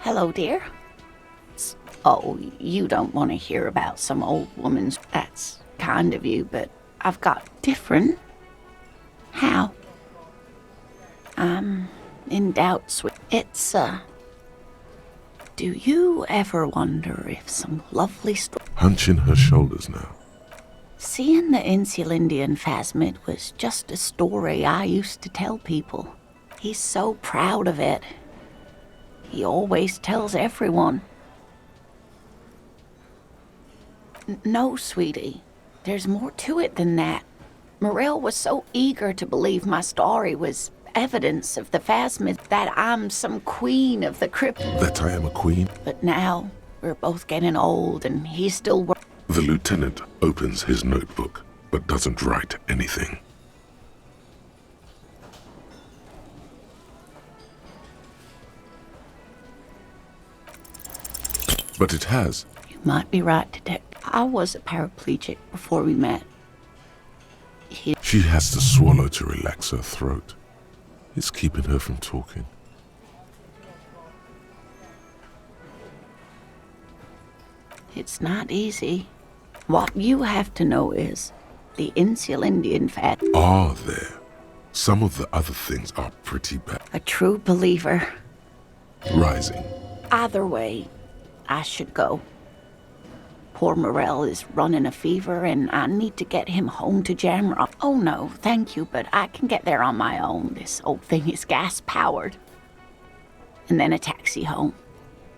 Hello, dear. Oh, you don't want to hear about some old woman's... That's kind of you, but I've got different. How? I'm in doubt, sweet. Do you ever wonder if some lovely story... Hunching her shoulders now. Seeing the Insulindian phasmid was just a story I used to tell people. He's so proud of it. He always tells everyone. No, sweetie. There's more to it than that. Morel was so eager to believe my story was evidence of the phasmid that I'm some queen of the crypt. That I am a queen? But now, we're both getting old and he's still The lieutenant opens his notebook, but doesn't write anything. But it has. You might be right, Detective. I was a paraplegic before we met. She has to swallow to relax her throat. It's keeping her from talking. It's not easy. What you have to know is the Insulindian fat. Are there? Some of the other things are pretty bad. A true believer. Rising. Either way, I should go. Poor Morel is running a fever and I need to get him home to Jamrock. Oh no, thank you, but I can get there on my own. This old thing is gas-powered. And then a taxi home.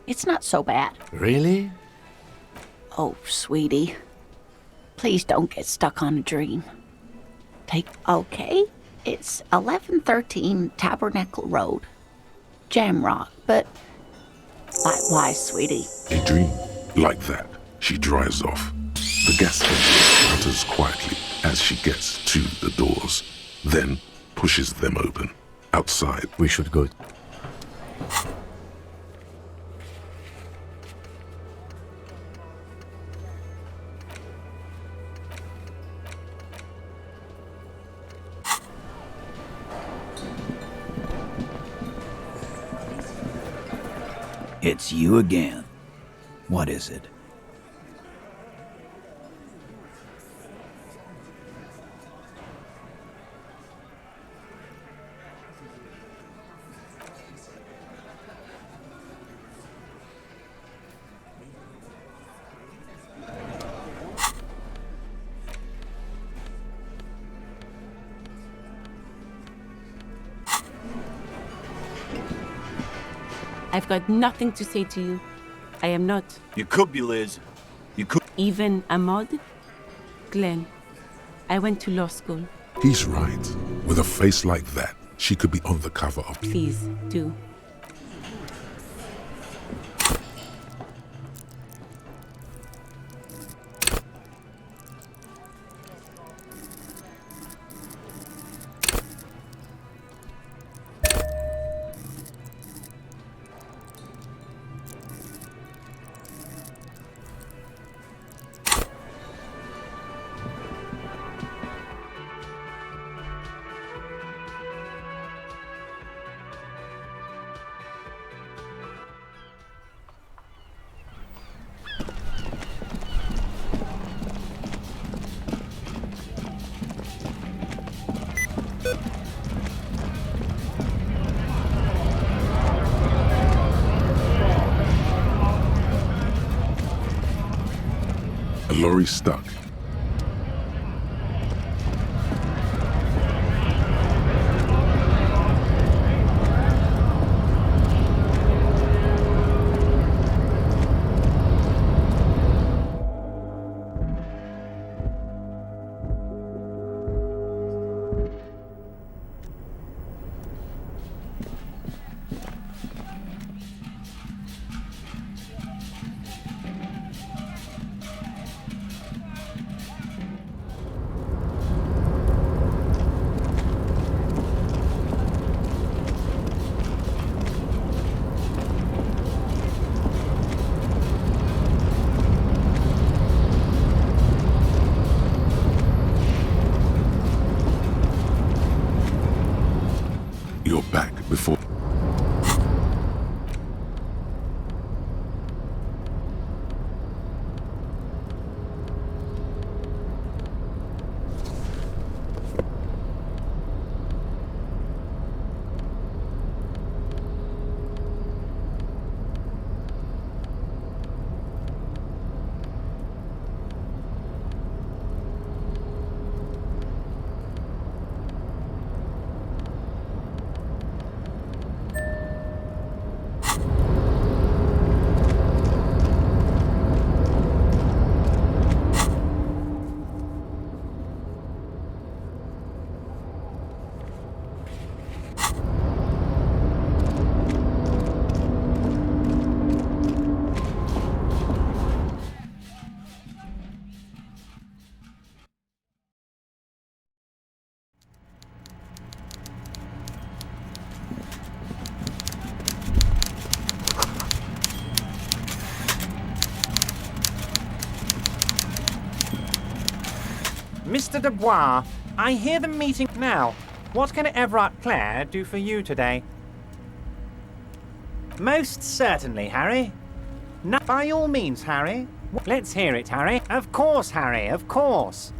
It's not so bad. Really? Oh, sweetie. Please don't get stuck on a dream. Okay, it's 1113 Tabernacle Road. Jamrock, but... Why, sweetie? A dream like that. She drives off. The gas engine sputters quietly as she gets to the doors, then pushes them open. Outside. We should go. It's you again. What is it? I've got nothing to say to you. I am not. You could be, Liz. You could. Even a mod? Glenn, I went to law school. He's right. With a face like that, she could be on the cover of... Please, do. A lorry stuck. Mr. Dubois, I hear the meeting now. What can Everard Clare do for you today? Most certainly, Harry. No, by all means, Harry. Let's hear it, Harry. Of course, Harry, of course.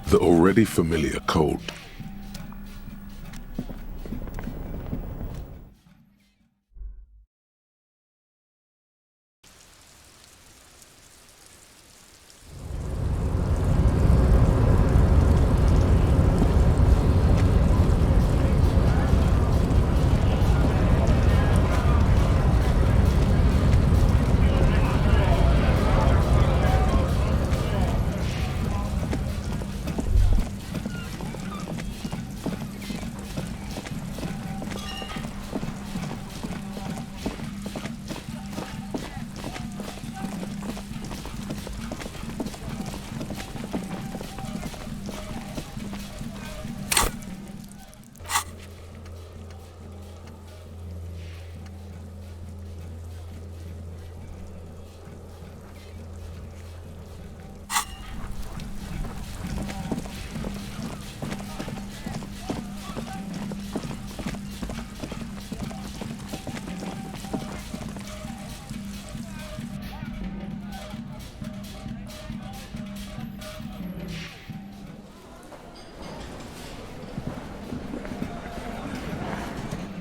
The already familiar cold.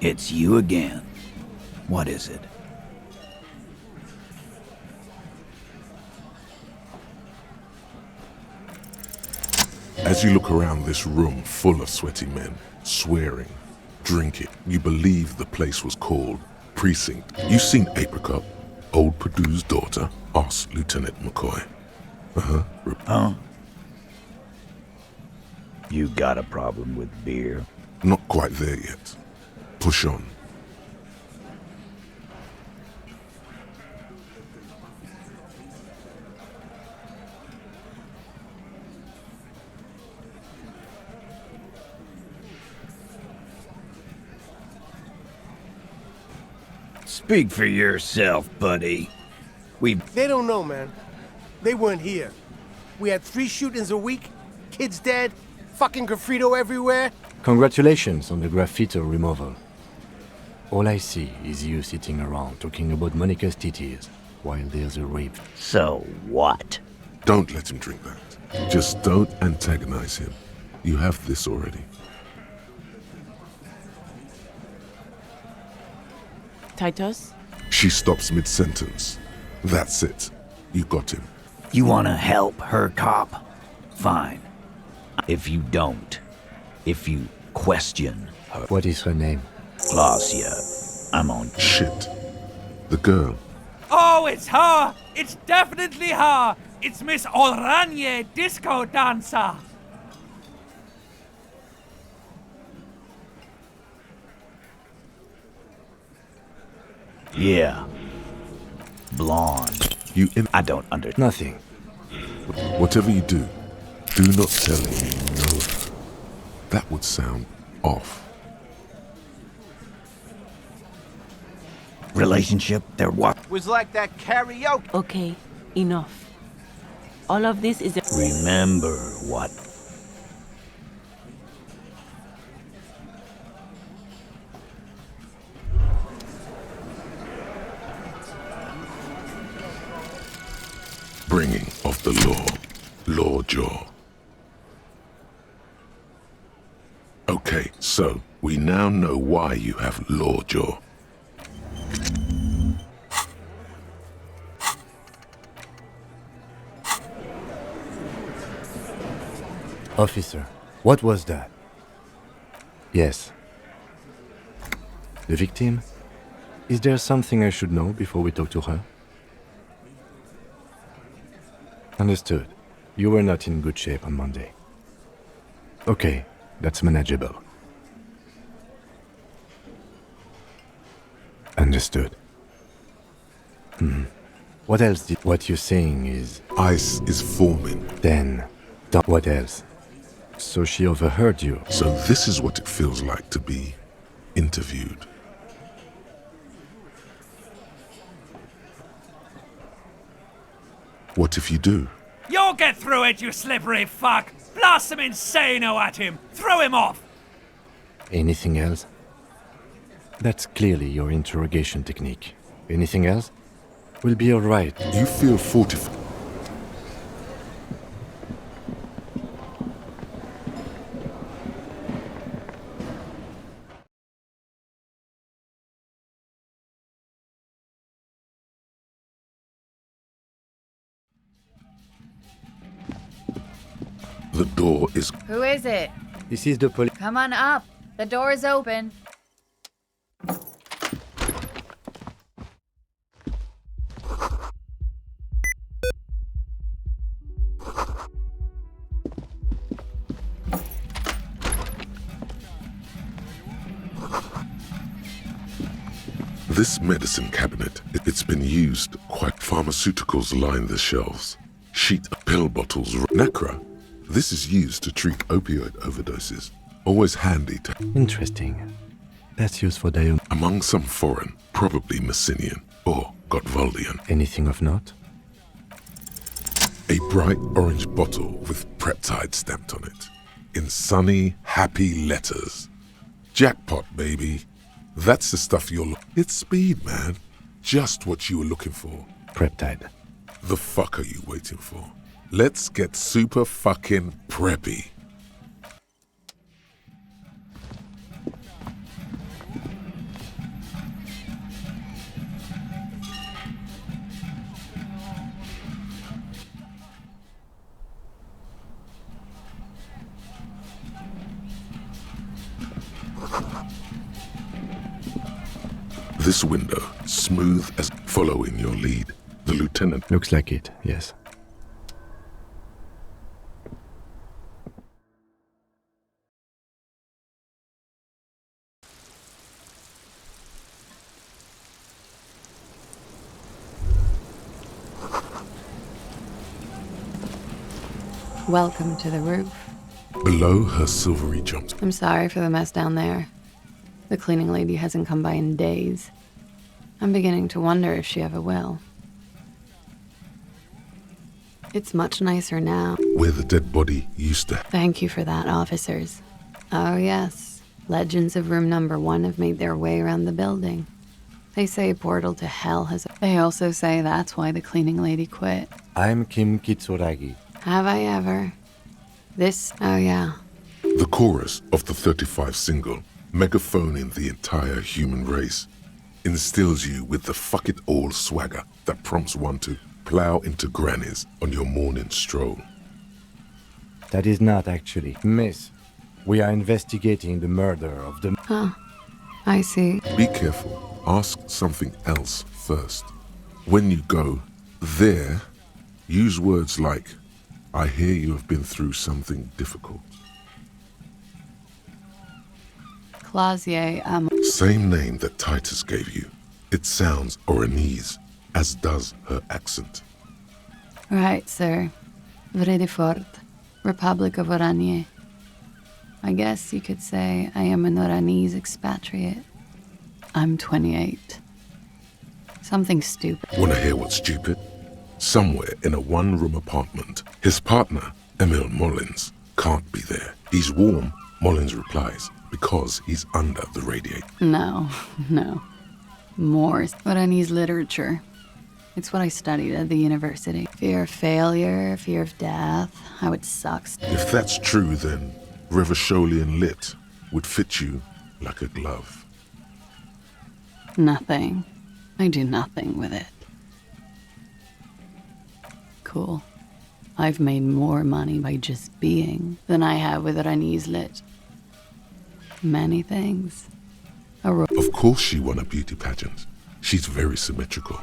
It's you again. What is it? As you look around this room full of sweaty men, swearing, drinking, you believe the place was called Precinct. You seen Apricot, old Purdue's daughter? Asked Lieutenant McCoy. Huh? You got a problem with beer? Not quite there yet. Push on. Speak for yourself, buddy. They don't know, man. They weren't here. We had 3 shootings a week, kids dead, fucking graffito everywhere. Congratulations on the graffito removal. All I see is you sitting around talking about Monica's titties while there's a rape. So what? Don't let him drink that. Just don't antagonize him. You have this already. Titus? She stops mid-sentence. That's it. You got him. You wanna help her, cop? Fine. If you don't, if you question her, What is her name? Glacia, I'm on. Shit. The girl. Oh, it's her! It's definitely her! It's Miss Oranje, disco dancer! Yeah. Blonde. I don't Nothing. Whatever you do, do not tell him you know her. That would sound off. Relationship, they're what? Was like that karaoke. Okay, enough. All of this is a... Remember what? Bringing of the law jaw. Okay, so we now know why you have law jaw. Officer, what was that? Yes. The victim? Is there something I should know before we talk to her? Understood. You were not in good shape on Monday. Okay, that's manageable. Understood. What else did... What you're saying is... Ice is forming. Then... What else? So she overheard you. So this is what it feels like to be interviewed. What if you do? You'll get through it, you slippery fuck! Blast some insano at him! Throw him off! Anything else? That's clearly your interrogation technique. Anything else? We'll be alright. You feel fortified. The door is... Who is it? This is the police. Come on up. The door is open. This medicine cabinet, it's been used quite. Pharmaceuticals line the shelves. Sheet pill bottles. Nacra. This is used to treat opioid overdoses. Always handy to... Interesting. That's used for Among some foreign, probably Messinian or Gotwaldian. Anything of note? A bright orange bottle with peptide stamped on it. In sunny, happy letters. Jackpot, baby. That's the stuff you're It's speed, man. Just what you were looking for. Peptide. The fuck are you waiting for? Let's get super fucking preppy. This window, smooth as following your lead. The lieutenant. Looks like it, yes. Welcome to the roof. Below her silvery jumps. I'm sorry for the mess down there. The cleaning lady hasn't come by in days. I'm beginning to wonder if she ever will. It's much nicer now. Where the dead body used to... Thank you for that, officers. Oh yes, legends of room number 1 have made their way around the building. They say a portal to hell has... They also say that's why the cleaning lady quit. I'm Kim Kitsuragi. Have I ever? This... Oh yeah. The chorus of the 35 single, megaphoning the entire human race, instills you with the fuck it all swagger that prompts one to plow into grannies on your morning stroll. That is not actually. Miss, we are investigating the murder of the... Oh, I see. Be careful. Ask something else first. When you go there, use words like, I hear you have been through something difficult. Clausier, Same name that Titus gave you. It sounds Oranese, as does her accent. Right, sir. Vredefort, Republic of Oranje. I guess you could say I am an Oranese expatriate. I'm 28. Something stupid. Wanna hear what's stupid? Somewhere in a one-room apartment, his partner, Emil Mullins, can't be there. He's warm, Mullins replies, because he's under the radiator. No. Morse. Oranese literature. It's what I studied at the university. Fear of failure, fear of death, how it sucks. If that's true, then Revacholian lit would fit you like a glove. Nothing. I do nothing with it. Cool. I've made more money by just being than I have with Ranislet. Many things. Of course she won a beauty pageant. She's very symmetrical.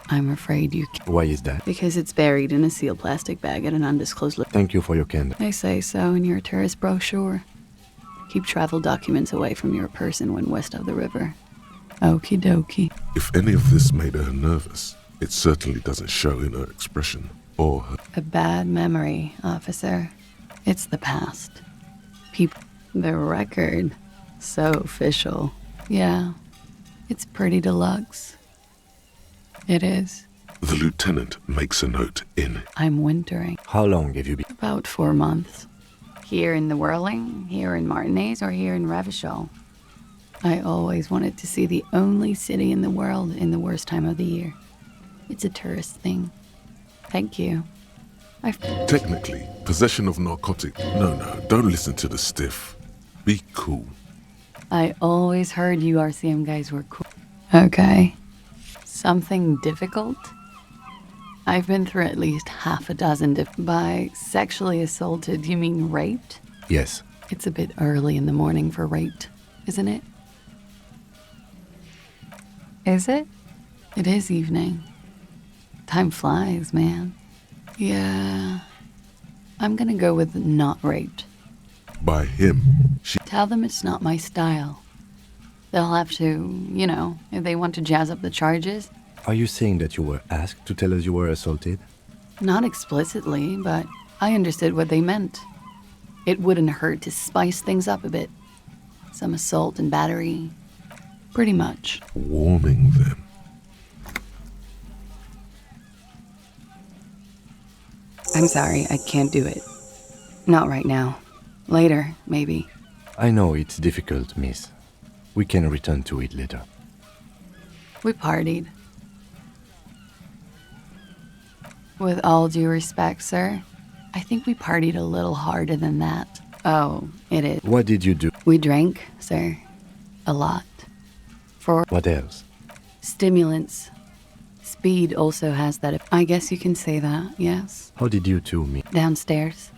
I'm afraid you can't. Why is that? Because it's buried in a sealed plastic bag at an undisclosed Thank you for your candor. They say so in your tourist brochure. Keep travel documents away from your person when west of the river. Okie dokie. If any of this made her nervous, it certainly doesn't show in her expression or her... A bad memory, officer. It's the past. People... The record. So official. Yeah. It's pretty deluxe. It is. The lieutenant makes a note in. I'm wintering. How long have you been? About 4 months. Here in the Whirling, here in Martinez, or here in Revachol. I always wanted to see the only city in the world in the worst time of the year. It's a tourist thing. Thank you. Technically, possession of narcotic... No, don't listen to the stiff. Be cool. I always heard you RCM guys were cool. Okay. Something difficult? I've been through at least half a dozen By sexually assaulted, you mean raped? Yes. It's a bit early in the morning for raped, isn't it? Is it? It is evening. Time flies, man. Yeah. I'm gonna go with not raped. By him, she... Tell them it's not my style. They'll have to, if they want to jazz up the charges. Are you saying that you were asked to tell us you were assaulted? Not explicitly, but I understood what they meant. It wouldn't hurt to spice things up a bit. Some assault and battery. Pretty much. Warming them. I'm sorry, I can't do it. Not right now. Later, maybe. I know it's difficult, miss. We can return to it later. We partied. With all due respect, sir, I think we partied a little harder than that. Oh, it is. What did you do? We drank, sir. A lot. For What else? stimulants. Speed also has that. I guess you can say that, yes. How did you two meet? Downstairs.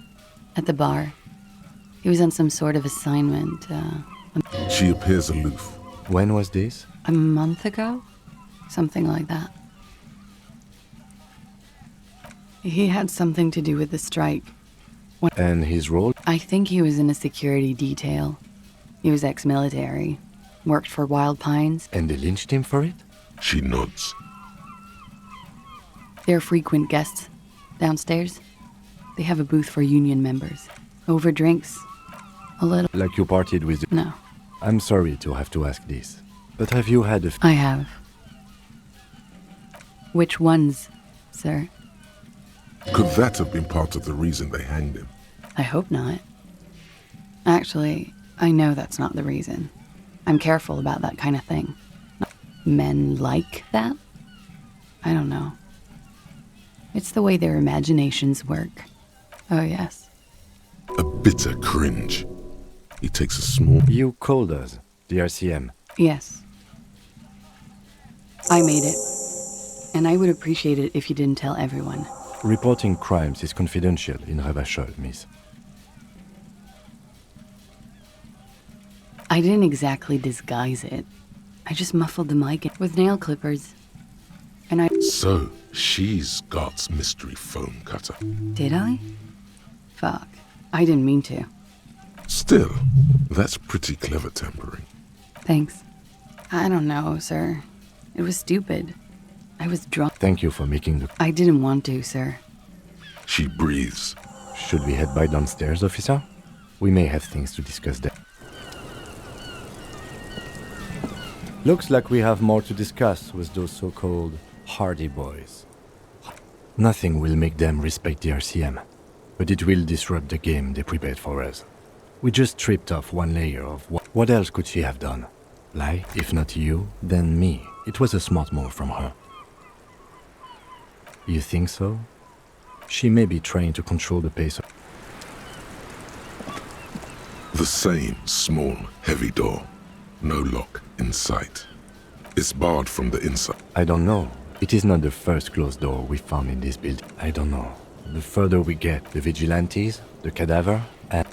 At the bar. He was on some sort of assignment. She appears aloof. When was this? A month ago? Something like that. He had something to do with the strike. And his role? I think he was in a security detail. He was ex-military. Worked for Wild Pines. And they lynched him for it? She nods. They're frequent guests downstairs. They have a booth for union members. Over drinks. A little. Like you partied with... No, I'm sorry to have to ask this, but have you had a... I have. Which ones, sir? Could that have been part of the reason they hanged him? I hope not. Actually, I know that's not the reason. I'm careful about that kind of thing. Men like that? I don't know. It's the way their imaginations work. Oh, yes. A bitter cringe. He takes a small... You called us, the RCM. Yes. I made it. And I would appreciate it if you didn't tell everyone. Reporting crimes is confidential in Revachol, miss. I didn't exactly disguise it. I just muffled the mic with nail clippers. And I... So, she's got mystery foam cutter. Did I? Fuck. I didn't mean to. Still, that's pretty clever tampering. Thanks. I don't know, sir. It was stupid. I was drunk. Thank you for making the... I didn't want to, sir. She breathes. Should we head by downstairs, officer? We may have things to discuss there. Looks like we have more to discuss with those so-called Hardy boys. Nothing will make them respect the RCM, but it will disrupt the game they prepared for us. We just stripped off one layer of what else could she have done? Lie? If not you, then me. It was a smart move from her. You think so? She may be trying to control the pace of... The same small, heavy door. No lock in sight. It's barred from the inside. I don't know. It is not the first closed door we found in this building. I don't know. The further we get, the vigilantes, the cadaver, and...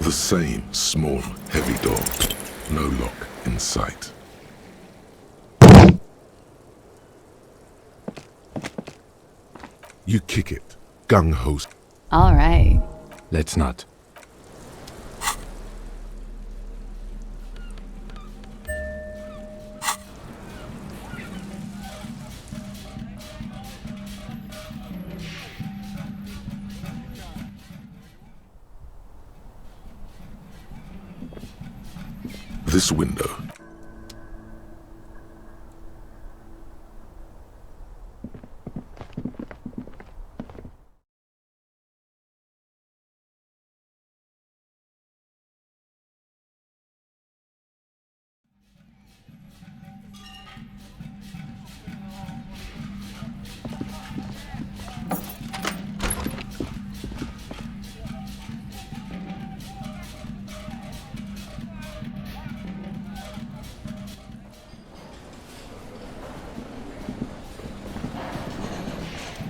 The same small, heavy door. No lock in sight. You kick it. Gung-ho. All right. Let's not. This window.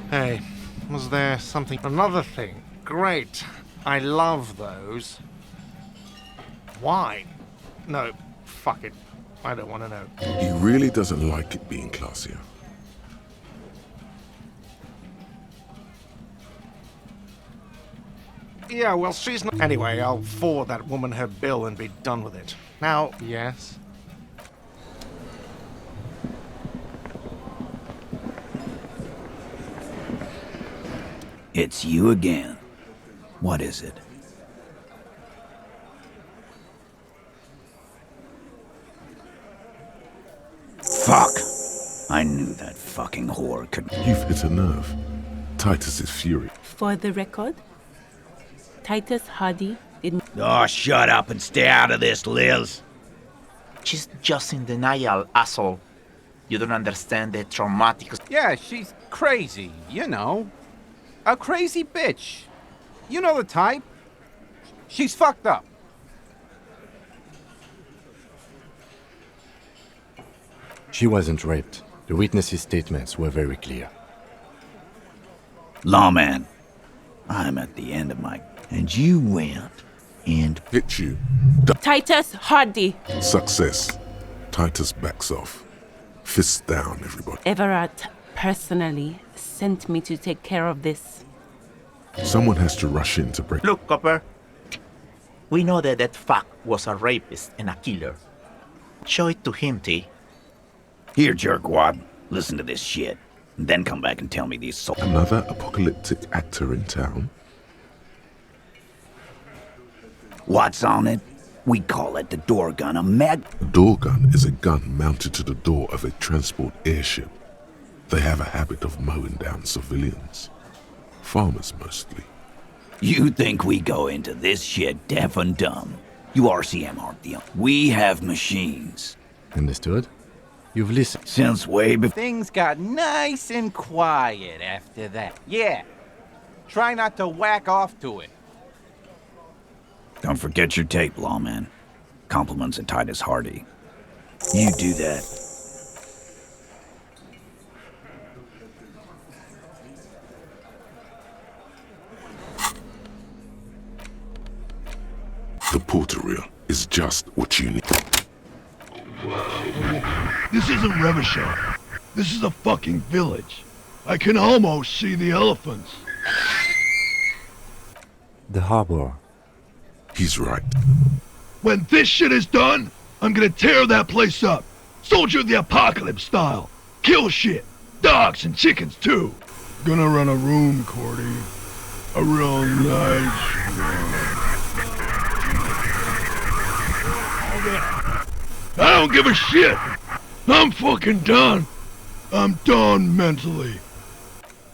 Hey, was there something? Another thing. Great. I love those. Why? No, fuck it. I don't want to know. He really doesn't like it being classier. Yeah, well, she's not. Anyway, I'll forward that woman her bill and be done with it. Now, yes? It's you again. What is it? Fuck! I knew that fucking whore could... You've hit a nerve. Titus is furious. For the record, Titus Hardy didn't. Oh, shut up and stay out of this, Liz. She's just in denial, asshole. You don't understand the traumatic... Yeah, she's crazy, you know. A crazy bitch. You know the type. She's fucked up. She wasn't raped. The witnesses' statements were very clear. Lawman, I'm at the end of my... And you went and... Hit you. Titus Hardy! Success. Titus backs off. Fists down, everybody. Everett personally sent me to take care of this. Someone has to rush in to break... Look, Copper. We know that that fuck was a rapist and a killer. Show it to him, T. Here, jerkwad. Listen to this shit. And then come back and tell me these so... Another apocalyptic actor in town? What's on it? We call it the door gun, a door gun is a gun mounted to the door of a transport airship. They have a habit of mowing down civilians. Farmers, mostly. You think we go into this shit deaf and dumb? You RCM aren't the... We have machines. Understood? You've listened. Since way before... Things got nice and quiet after that. Yeah. Try not to whack off to it. Don't forget your tape, lawman. Compliments of Titus Hardy. You do that. The porter reel is just what you need. This isn't Revachol. This is a fucking village. I can almost see the elephants. The harbor. He's right. When this shit is done, I'm gonna tear that place up. Soldier of the Apocalypse style. Kill shit. Dogs and chickens too. Gonna run a room, Cordy. A real nice one. I don't give a shit. I'm fucking done. I'm done mentally.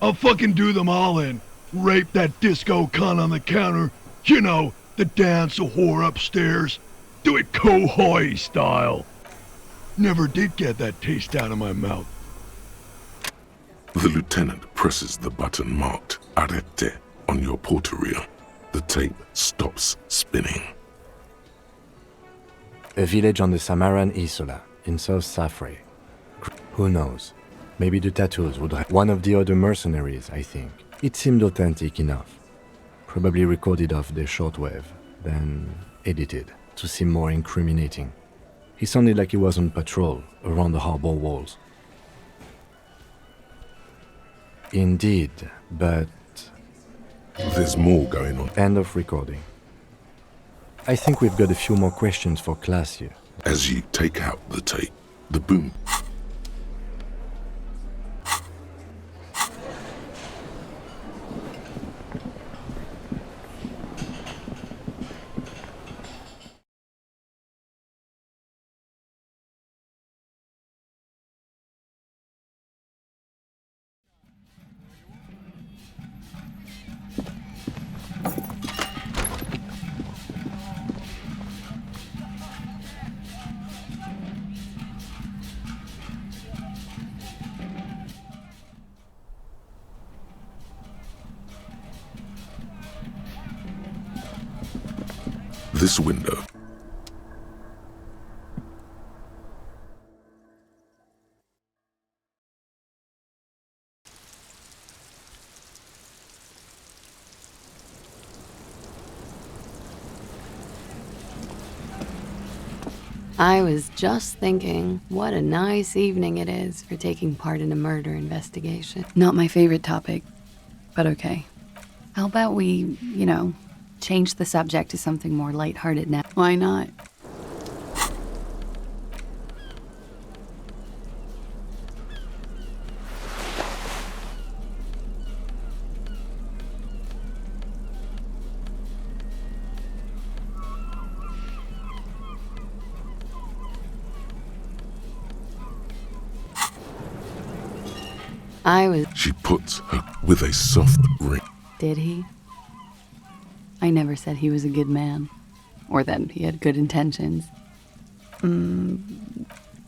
I'll fucking do them all in. Rape that disco cunt on the counter. You know, the dance a whore upstairs. Do it Kohoi style. Never did get that taste out of my mouth. The lieutenant presses the button marked Arete on your porterille. The tape stops spinning. A village on the Samaran Isola, in South Safre. Who knows? Maybe the tattoos would have one of the other mercenaries, I think. It seemed authentic enough. Probably recorded off the shortwave, then edited to seem more incriminating. He sounded like he was on patrol around the harbor walls. Indeed, but... There's more going on. End of recording. I think we've got a few more questions for class here. As you take out the tape, the boom. This window. I was just thinking, what a nice evening it is for taking part in a murder investigation. Not my favorite topic, but okay. How about we, change the subject to something more lighthearted now? Why not? She puts her with a soft ring. Did he? I never said he was a good man, or that he had good intentions.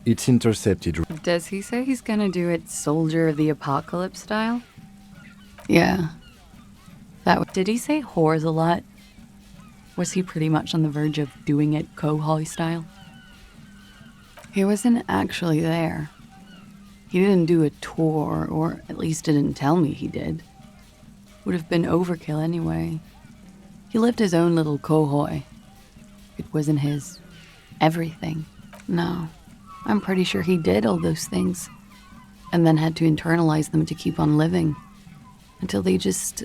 It's intercepted. Does he say he's gonna do it Soldier of the Apocalypse style? Yeah. Did he say whores a lot? Was he pretty much on the verge of doing it Kohoi style? He wasn't actually there. He didn't do a tour, or at least didn't tell me he did. Would have been overkill anyway. He lived his own little Kohoi. It wasn't his everything. No, I'm pretty sure he did all those things, and then had to internalize them to keep on living. Until they just...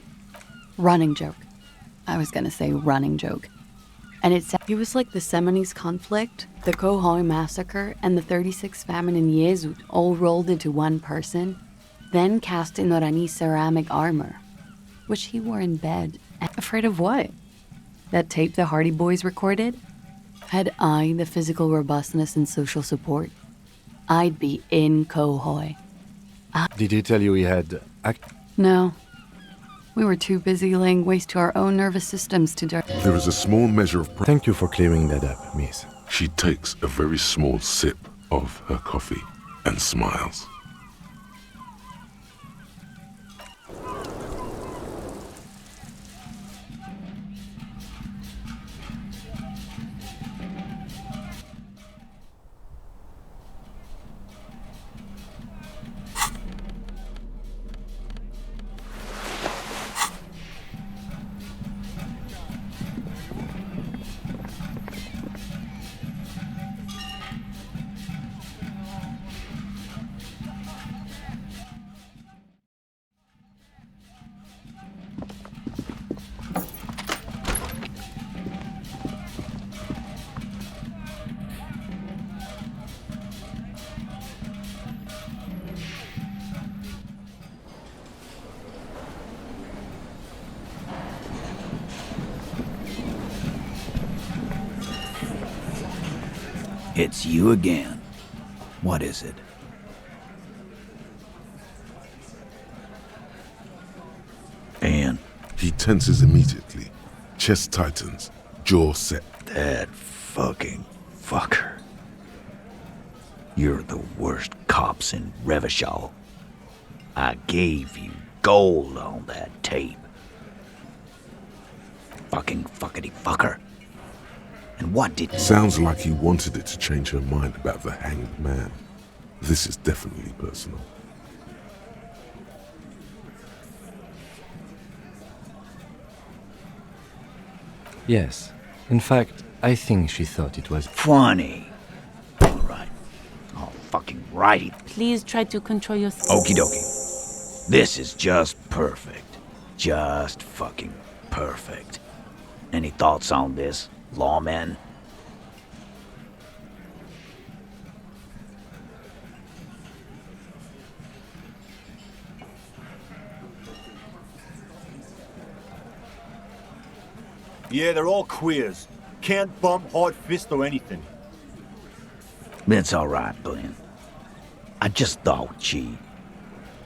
running joke. I was gonna say running joke. And he was like the Seminoles conflict, the Kohoi massacre, and the 36 famine in Yezud all rolled into one person, then cast in Orani ceramic armor, which he wore in bed. Afraid of what? That tape the Hardy Boys recorded? Had I the physical robustness and social support, I'd be in Kohoi. Did he tell you he had... No. We were too busy laying waste to our own nervous systems to... There is a small measure of... Thank you for clearing that up, miss. She takes a very small sip of her coffee and smiles. It's you again. What is it? Anne. tenses immediately. Chest tightens, jaw set. That fucking fucker. You're the worst cops in Revachol. I gave you gold on that tape. Fucking fuckity fucker. And what did... Sounds like he wanted it to change her mind about the hanged man. This is definitely personal. Yes. In fact, I think she thought it was funny. Alright. Oh, fucking right. Please try to control yourself. Okie dokie. This is just perfect. Just fucking perfect. Any thoughts on this, lawman? Yeah, they're all queers. Can't bump, hard fist, or anything. That's alright, Glenn. I just thought, gee,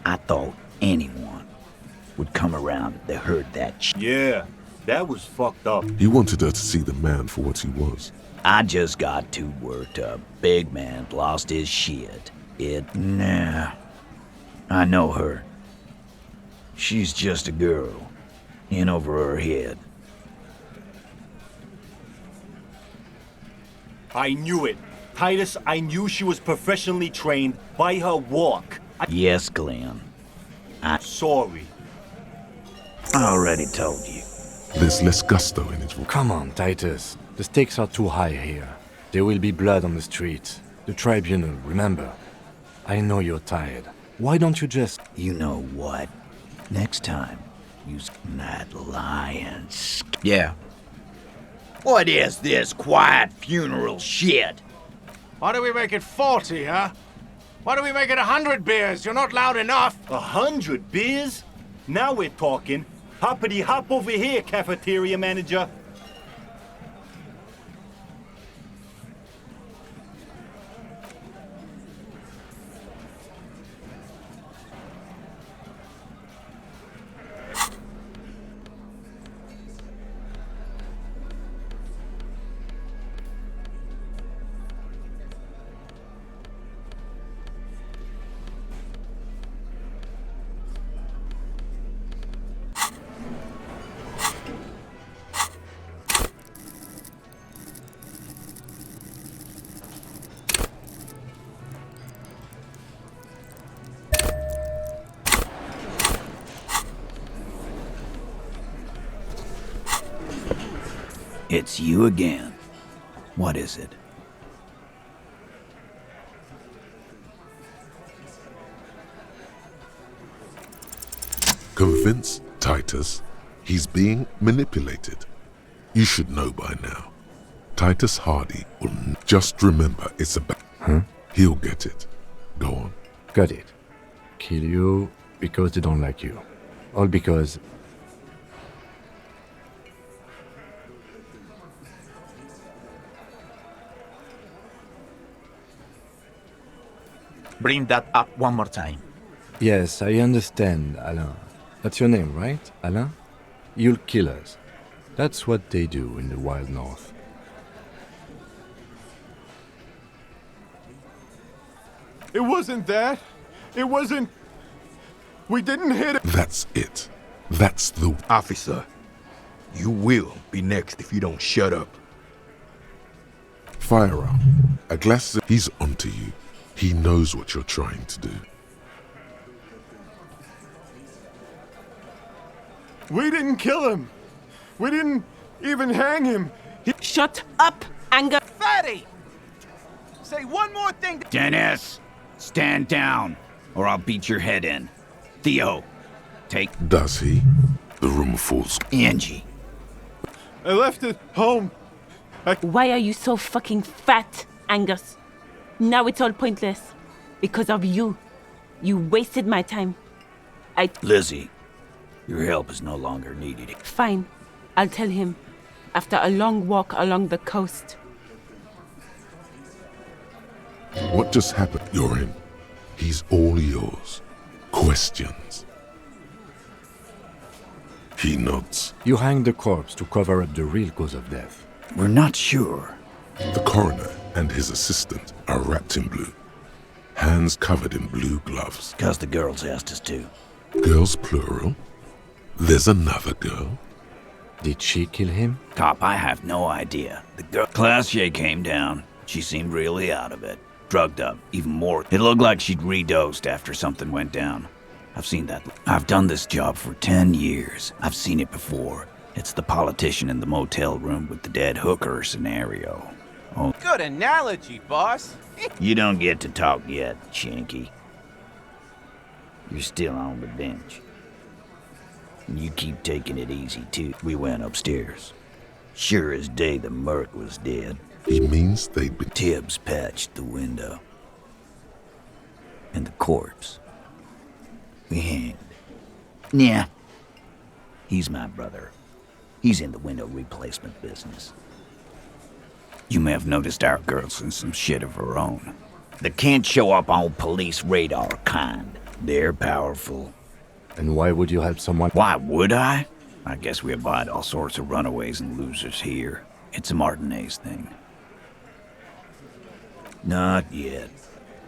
I thought anyone would come around if they heard that shit. Yeah, that was fucked up. He wanted her to see the man for what he was. I just got too worked up. Big man lost his shit. Nah. I know her. She's just a girl. In over her head. I knew it. Titus, I knew she was professionally trained by her walk. Yes, Glenn. Sorry. I already told you. There's less gusto in it. Come on, Titus. The stakes are too high here. There will be blood on the streets. The tribunal, remember. I know you're tired. Why don't you just... You know what? Next time, use that lion. Yeah. What is this quiet funeral shit? Why do we make it 40, huh? Why do we make it 100 beers? You're not loud enough. 100 beers? Now we're talking. Hoppity hop over here, cafeteria manager. It's you again. What is it? Convince Titus he's being manipulated. You should know by now. Titus Hardy will just remember it's about... Huh? He'll get it. Go on. Got it. Kill you because they don't like you. All because... Bring that up one more time. Yes, I understand, Alain. That's your name, right, Alain? You'll kill us. That's what they do in the wild north. It wasn't that. It wasn't... We didn't hit it. That's it. That's the... Officer, you will be next if you don't shut up. Firearm. A glass of... He's onto you. He knows what you're trying to do. We didn't kill him. We didn't even hang him. Shut up, Angus! Fatty! Say one more thing. Dennis, stand down, or I'll beat your head in. Theo, take... Does he? The room falls... Angie. I left it home. Why are you so fucking fat, Angus? Now it's all pointless. Because of you. You wasted my time. Lizzie, your help is no longer needed. Fine. I'll tell him. After a long walk along the coast. What just happened? You're in. He's all yours. Questions. He nods. You hang the corpse to cover up the real cause of death. We're not sure. The coroner and his assistant are wrapped in blue. Hands covered in blue gloves. 'Cause the girls asked us to. Girls plural? There's another girl? Did she kill him? Cop, I have no idea. The girl Classier came down. She seemed really out of it. Drugged up, even more. It looked like she'd redosed after something went down. I've seen that. I've done this job for 10 years. I've seen it before. It's the politician in the motel room with the dead hooker scenario. Oh, Good analogy, boss. you don't get to talk yet, Shanky. You're still on the bench. And you keep taking it easy, too. We went upstairs. Sure as day the Merc was dead. He means they'd been... Tibbs patched the window. And the corpse. We hanged. Yeah. He's my brother. He's in the window replacement business. You may have noticed our girl's in some shit of her own. They can't show up on police radar kind. They're powerful. And why would you help someone? Why would I? I guess we abide all sorts of runaways and losers here. It's a Martinez thing. Not yet.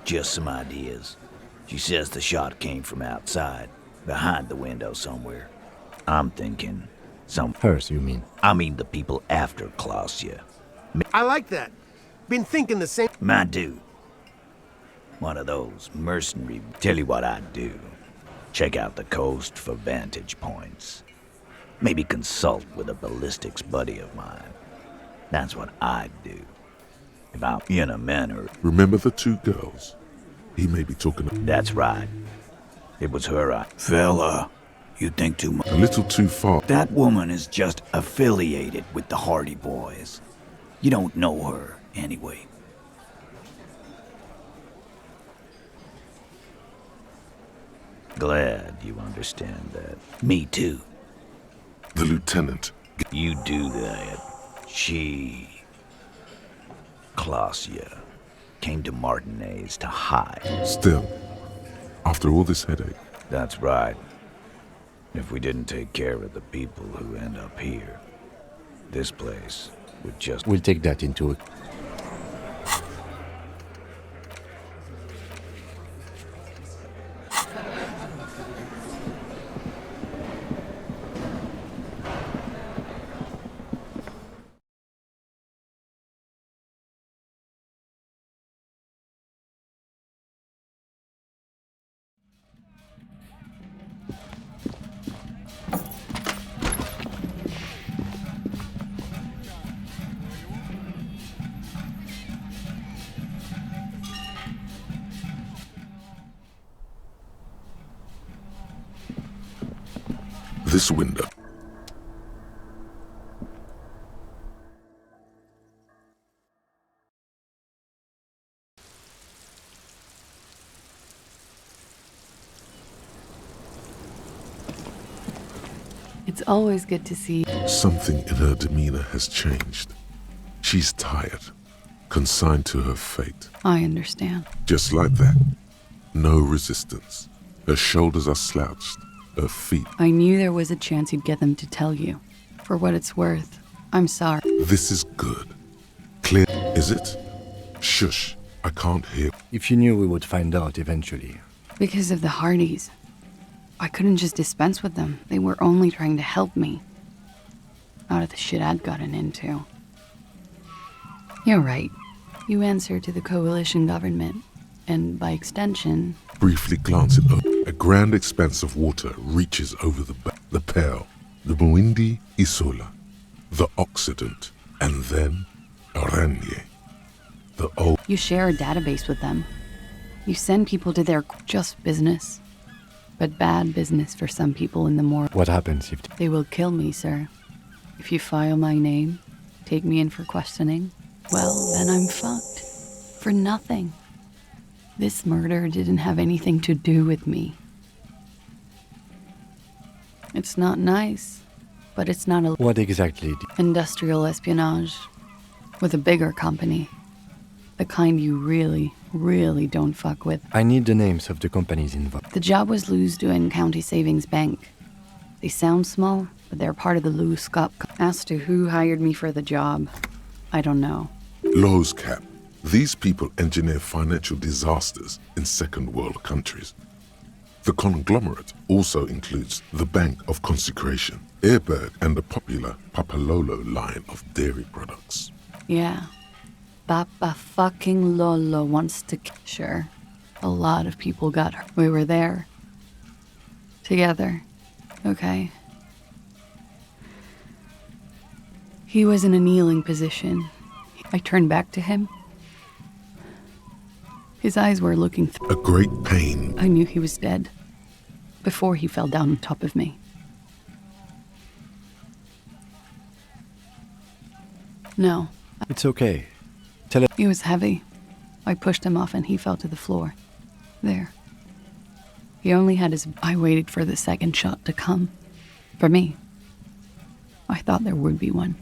Just some ideas. She says the shot came from outside, behind the window somewhere. I'm thinking some... Hers, you mean? I mean the people after Clausia. I like that. Been thinking the same. My dude. One of those mercenary... Tell you what I'd do. Check out the coast for vantage points. Maybe consult with a ballistics buddy of mine. That's what I'd do. If I'm in a manner... Remember the two girls? He may be talking... That's right. It was her Fella, you think too much. A little too far. That woman is just affiliated with the Hardy Boys. You don't know her, anyway. Glad you understand that. Me too. The lieutenant. You do that. She... Clausia came to Martinez to hide. Still, after all this headache. That's right. If we didn't take care of the people who end up here, this place would just... We'll take that into account. This window. It's always good to see. Something in her demeanor has changed. She's tired, consigned to her fate. I understand. Just like that. No resistance. Her shoulders are slouched. Her feet. I knew there was a chance you'd get them to tell you. For what it's worth, I'm sorry. This is good. Clear, is it? Shush, I can't hear. If you knew we would find out eventually. Because of the Hardys. I couldn't just dispense with them. They were only trying to help me. Out of the shit I'd gotten into. You're right. You answer to the coalition government. And by extension... Briefly glance it over. A grand expanse of water reaches over the Pale, the Muindi Isola, the Occident, and then Aranye, the old... You share a database with them. You send people to their just business. But bad business for some people in the more... What happens if... They will kill me, sir. If you file my name, take me in for questioning, well, then I'm fucked. For nothing. This murder didn't have anything to do with me. It's not nice, but it's not a... What exactly? Industrial espionage. With a bigger company. The kind you really, really don't fuck with. I need the names of the companies involved. The job was Lew's doing County Savings Bank. They sound small, but they're part of the Lou Scott. As to who hired me for the job, I don't know. Lowe's Cap. These people engineer financial disasters in second world countries. The conglomerate also includes the Bank of Consecration, Airberg, and the popular Papalolo line of dairy products. Yeah. Papa fucking Lolo wants to... Sure. A lot of people got hurt. We were there. Together. Okay. He was in a kneeling position. I turned back to him. His eyes were looking through. A great pain. I knew he was dead before he fell down on top of me. No. It's okay. Tell it. He was heavy. I pushed him off and he fell to the floor. There. He only had his... I waited for the second shot to come. For me. I thought there would be one.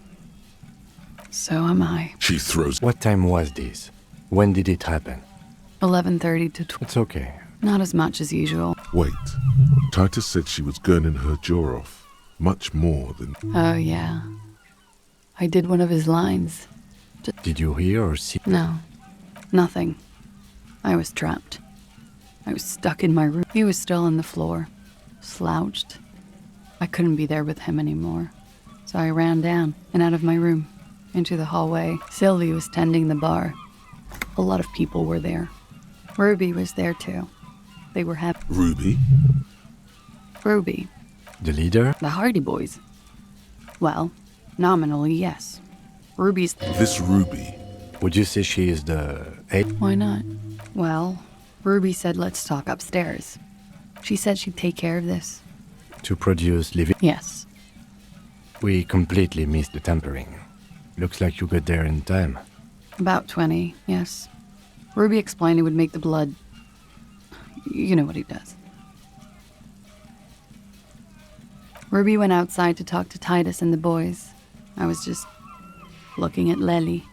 So am I. She throws. What time was this? When did it happen? 11:30 to 12. It's okay. Not as much as usual. Wait. Titus said she was gurning her jaw off. Much more than... Oh, yeah. I did one of his lines. Did you hear or see? No. Nothing. I was trapped. I was stuck in my room. He was still on the floor. Slouched. I couldn't be there with him anymore. So I ran down and out of my room. Into the hallway. Sylvie was tending the bar. A lot of people were there. Ruby was there too. They were happy. Ruby? Ruby. The leader? The Hardy Boys. Well, nominally, yes. Ruby's... This Ruby. Would you say she is the... Why not? Well, Ruby said let's talk upstairs. She said she'd take care of this. To produce living? Yes. We completely missed the tampering. Looks like you got there in time. About 20, yes. Ruby explained it would make the blood... You know what he does. Ruby went outside to talk to Titus and the boys. I was just looking at Lely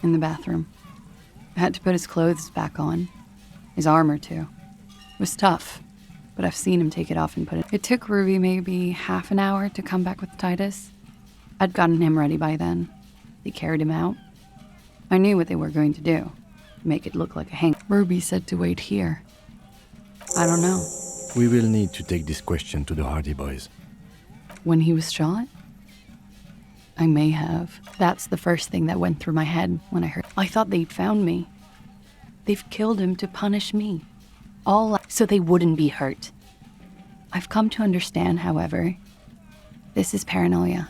in the bathroom. I had to put his clothes back on. His armor, too. It was tough, but I've seen him take it off and put it... It took Ruby maybe half an hour to come back with Titus. I'd gotten him ready by then. They carried him out. I knew what they were going to do. Make it look like a hang. Ruby said to wait here. I don't know. We will need to take this question to the Hardy Boys. When he was shot? I may have. That's the first thing that went through my head when I heard. I thought they'd found me. They've killed him to punish me. So they wouldn't be hurt. I've come to understand, however, this is paranoia.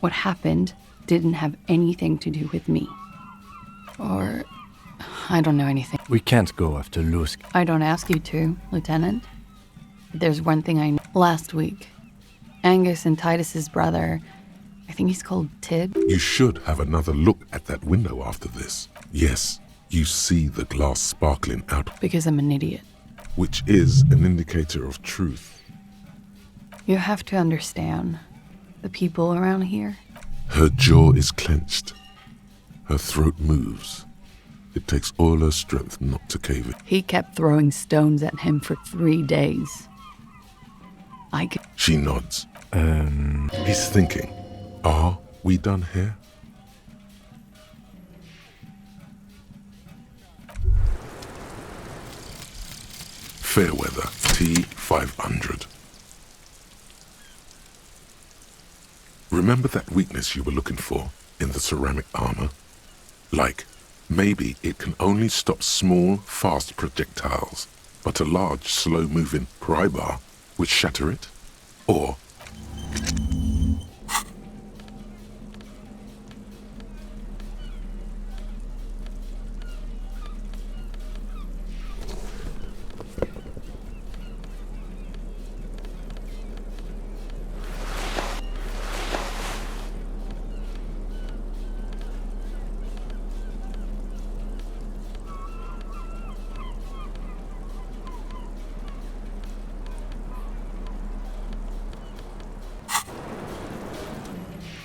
What happened didn't have anything to do with me. Or... I don't know anything. We can't go after Lusk. I don't ask you to, Lieutenant. But there's one thing I know. Last week, Angus and Titus's brother, I think he's called Tib. You should have another look at that window after this. Yes, you see the glass sparkling out. Because I'm an idiot. Which is an indicator of truth. You have to understand, the people around here. Her jaw is clenched. Her throat moves. It takes all her strength not to cave in. He kept throwing stones at him for 3 days. She nods. He's thinking, are we done here? Fairweather T500. Remember that weakness you were looking for in the ceramic armor? Like, maybe it can only stop small, fast projectiles, but a large, slow-moving pry bar would shatter it? Or...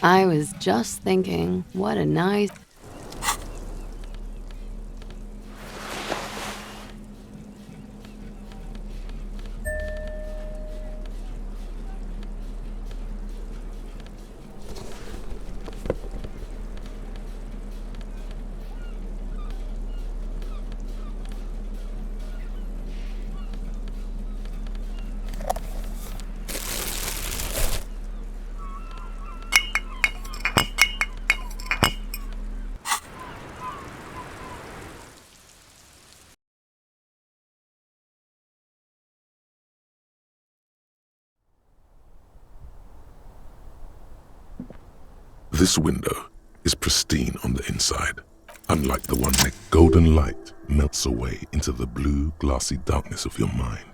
I was just thinking, what a nice... This window is pristine on the inside. Unlike the one next, golden light melts away into the blue, glassy darkness of your mind.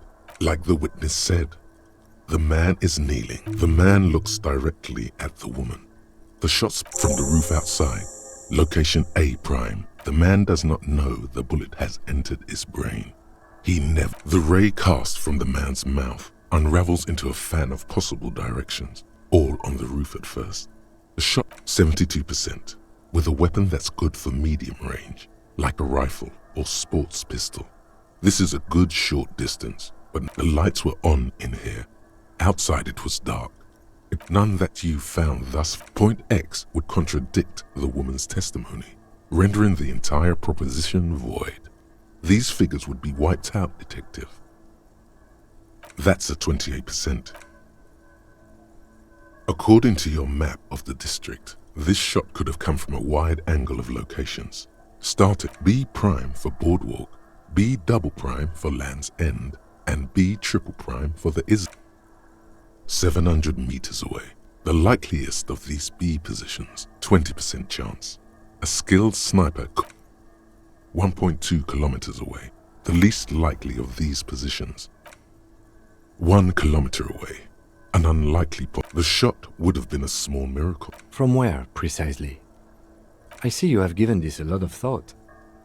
Like the witness said, the man is kneeling. The man looks directly at the woman. The shots from the roof outside, location A prime. The man does not know the bullet has entered his brain. He never. The ray cast from the man's mouth unravels into a fan of possible directions, all on the roof at first. The shot 72%, with a weapon that's good for medium range, like a rifle or sports pistol. This is a good short distance, but the lights were on in here. Outside it was dark. None that you found thus. Point X would contradict the woman's testimony, rendering the entire proposition void. These figures would be wiped out, detective. That's a 28%. According to your map of the district, this shot could have come from a wide angle of locations. Start at B prime for Boardwalk, B double prime for Land's End, and B triple prime for the 700 meters away. The likeliest of these B positions, 20% chance. A skilled sniper 1.2 kilometers away. The least likely of these positions, 1 kilometer away. An unlikely the shot would have been a small miracle. From where, precisely? I see you have given this a lot of thought.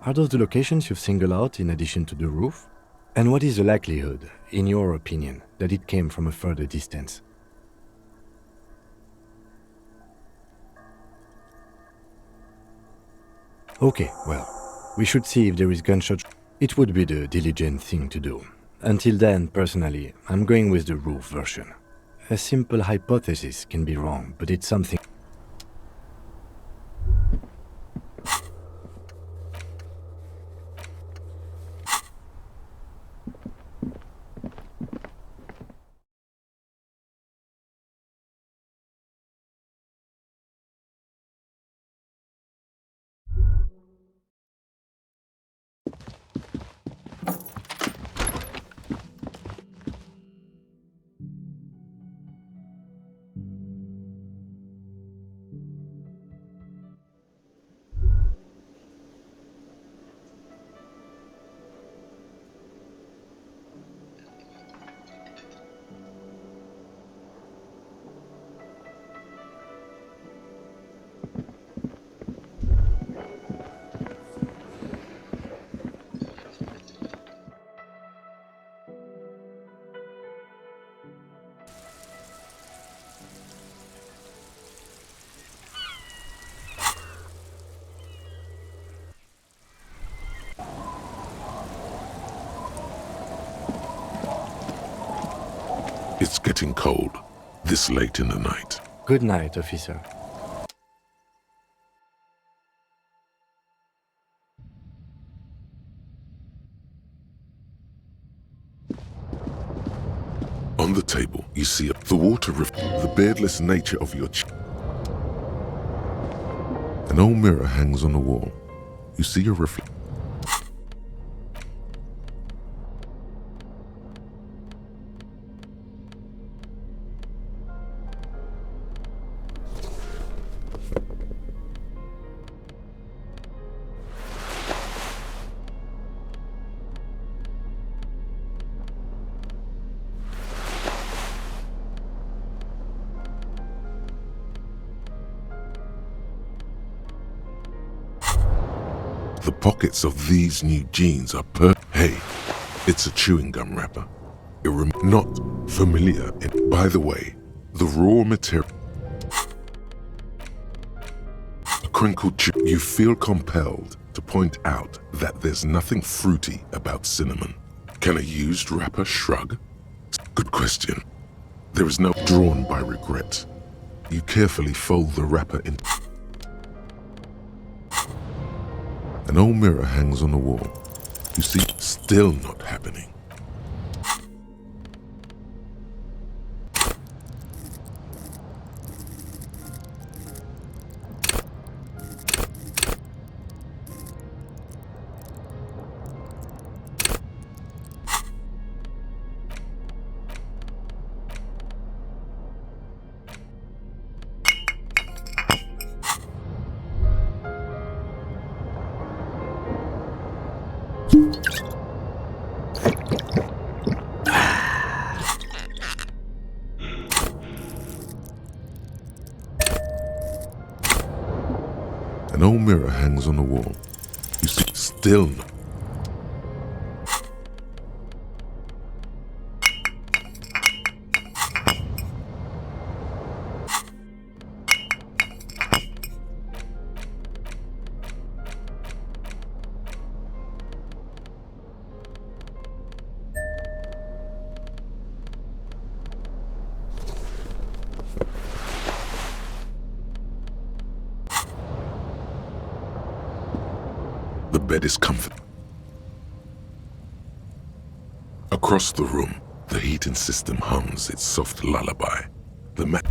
Are those the locations you've singled out in addition to the roof? And what is the likelihood, in your opinion, that it came from a further distance? Okay, well, we should see if there is gunshot. It would be the diligent thing to do. Until then, personally, I'm going with the roof version. A simple hypothesis can be wrong, but it's something. It's getting cold, this late in the night. Good night, officer. On the table, you see the water the beardless nature of your An old mirror hangs on the wall. You see your reflection. The pockets of these new jeans are Hey, it's a chewing gum wrapper. Not familiar. By the way, the raw material. A crinkled chew. You feel compelled to point out that there's nothing fruity about cinnamon. Can a used wrapper shrug? Good question. There is no drawn by regret. You carefully fold the wrapper into. An old mirror hangs on the wall. You see, still not happening. An old mirror hangs on the wall. You see, still no. The bed is comfortable. Across the room, the heating system hums its soft lullaby. The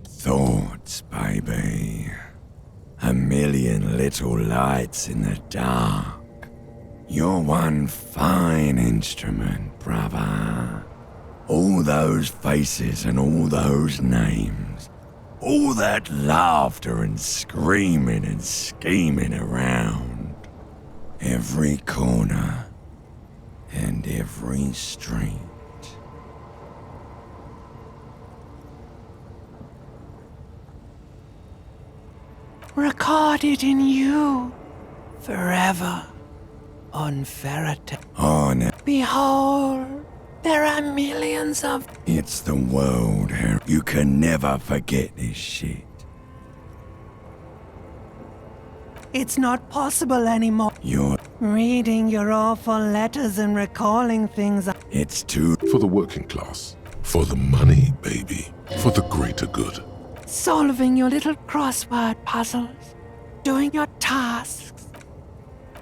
Thoughts, baby. A million little lights in the dark. You're one fine instrument, brother. All those faces and all those names. All that laughter and screaming and scheming around. Every corner and every street. Recorded in you forever on Ferret. Oh, no. Behold, there are millions of. It's the world, Harry. You can never forget this shit. It's not possible anymore. You're. Reading your awful letters and recalling things. It's too. For the working class. For the money, baby. For the greater good. Solving your little crossword puzzles. Doing your tasks.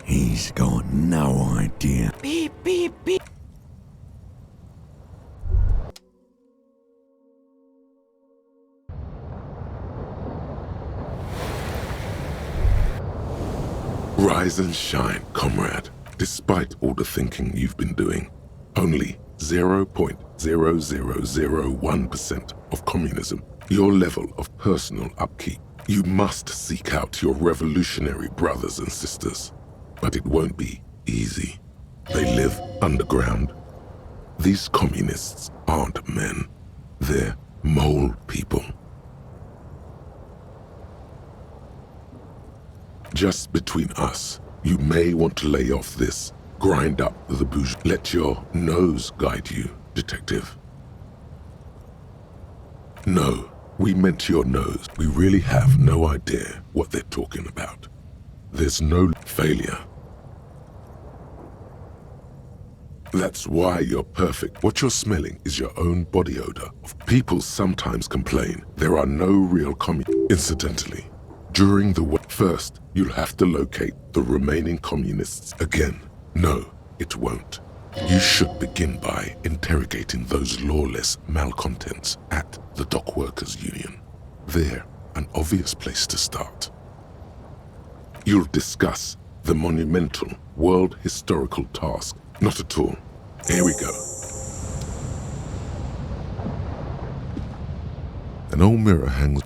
He's got no idea. Beep, beep, beep. Rise and shine, comrade. Despite all the thinking you've been doing, only 0.0001% of communism, your level of personal upkeep. You must seek out your revolutionary brothers and sisters. But it won't be easy. They live underground. These communists aren't men. They're mole people. Just between us, you may want to lay off this. Grind up the bourgeois. Let your nose guide you, detective. No, we meant your nose. We really have no idea what they're talking about. There's no failure. That's why you're perfect. What you're smelling is your own body odor. People sometimes complain there are no real Incidentally, during the first, you'll have to locate the remaining communists again. No, it won't. You should begin by interrogating those lawless malcontents at the Dock Workers Union. They're an obvious place to start. You'll discuss the monumental world historical task. Not at all. Here we go. An old mirror hangs.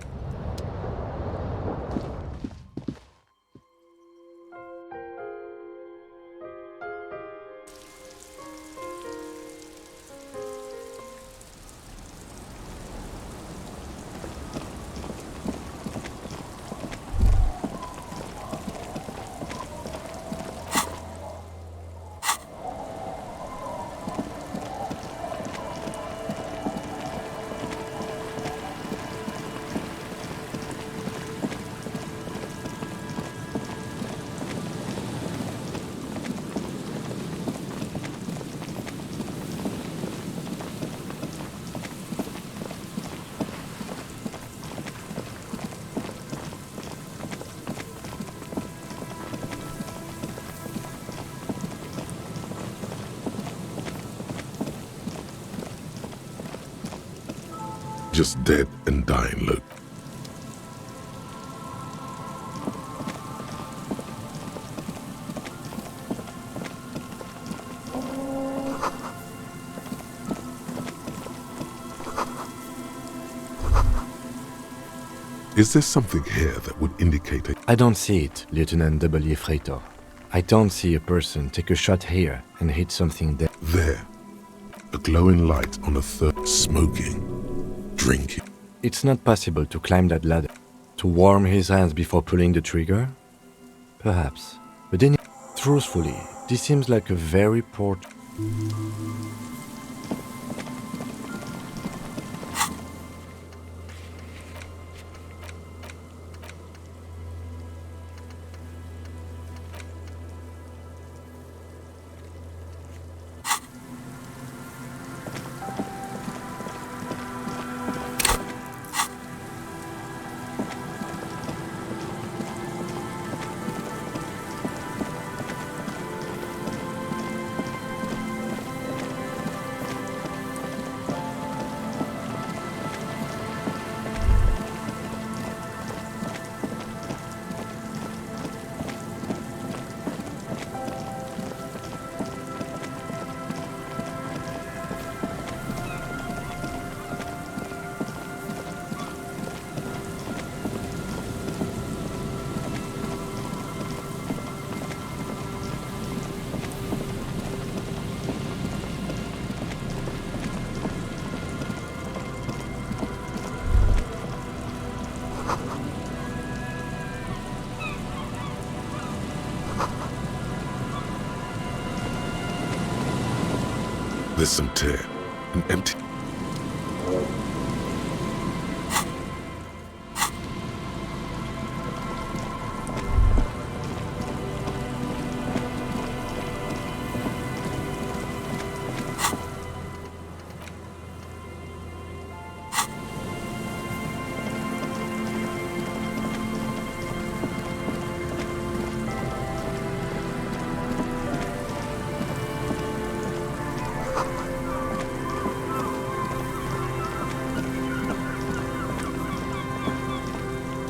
Just dead and dying, look. Is there something here that would indicate a... I don't see it, Lieutenant W. Freitor. I don't see a person take a shot here and hit something there. There. A glowing light on a third. Smoking. Drinking. It's not possible to climb that ladder. To warm his hands before pulling the trigger? Perhaps. But then, truthfully, this seems like a very poor... There's some tear. An empty...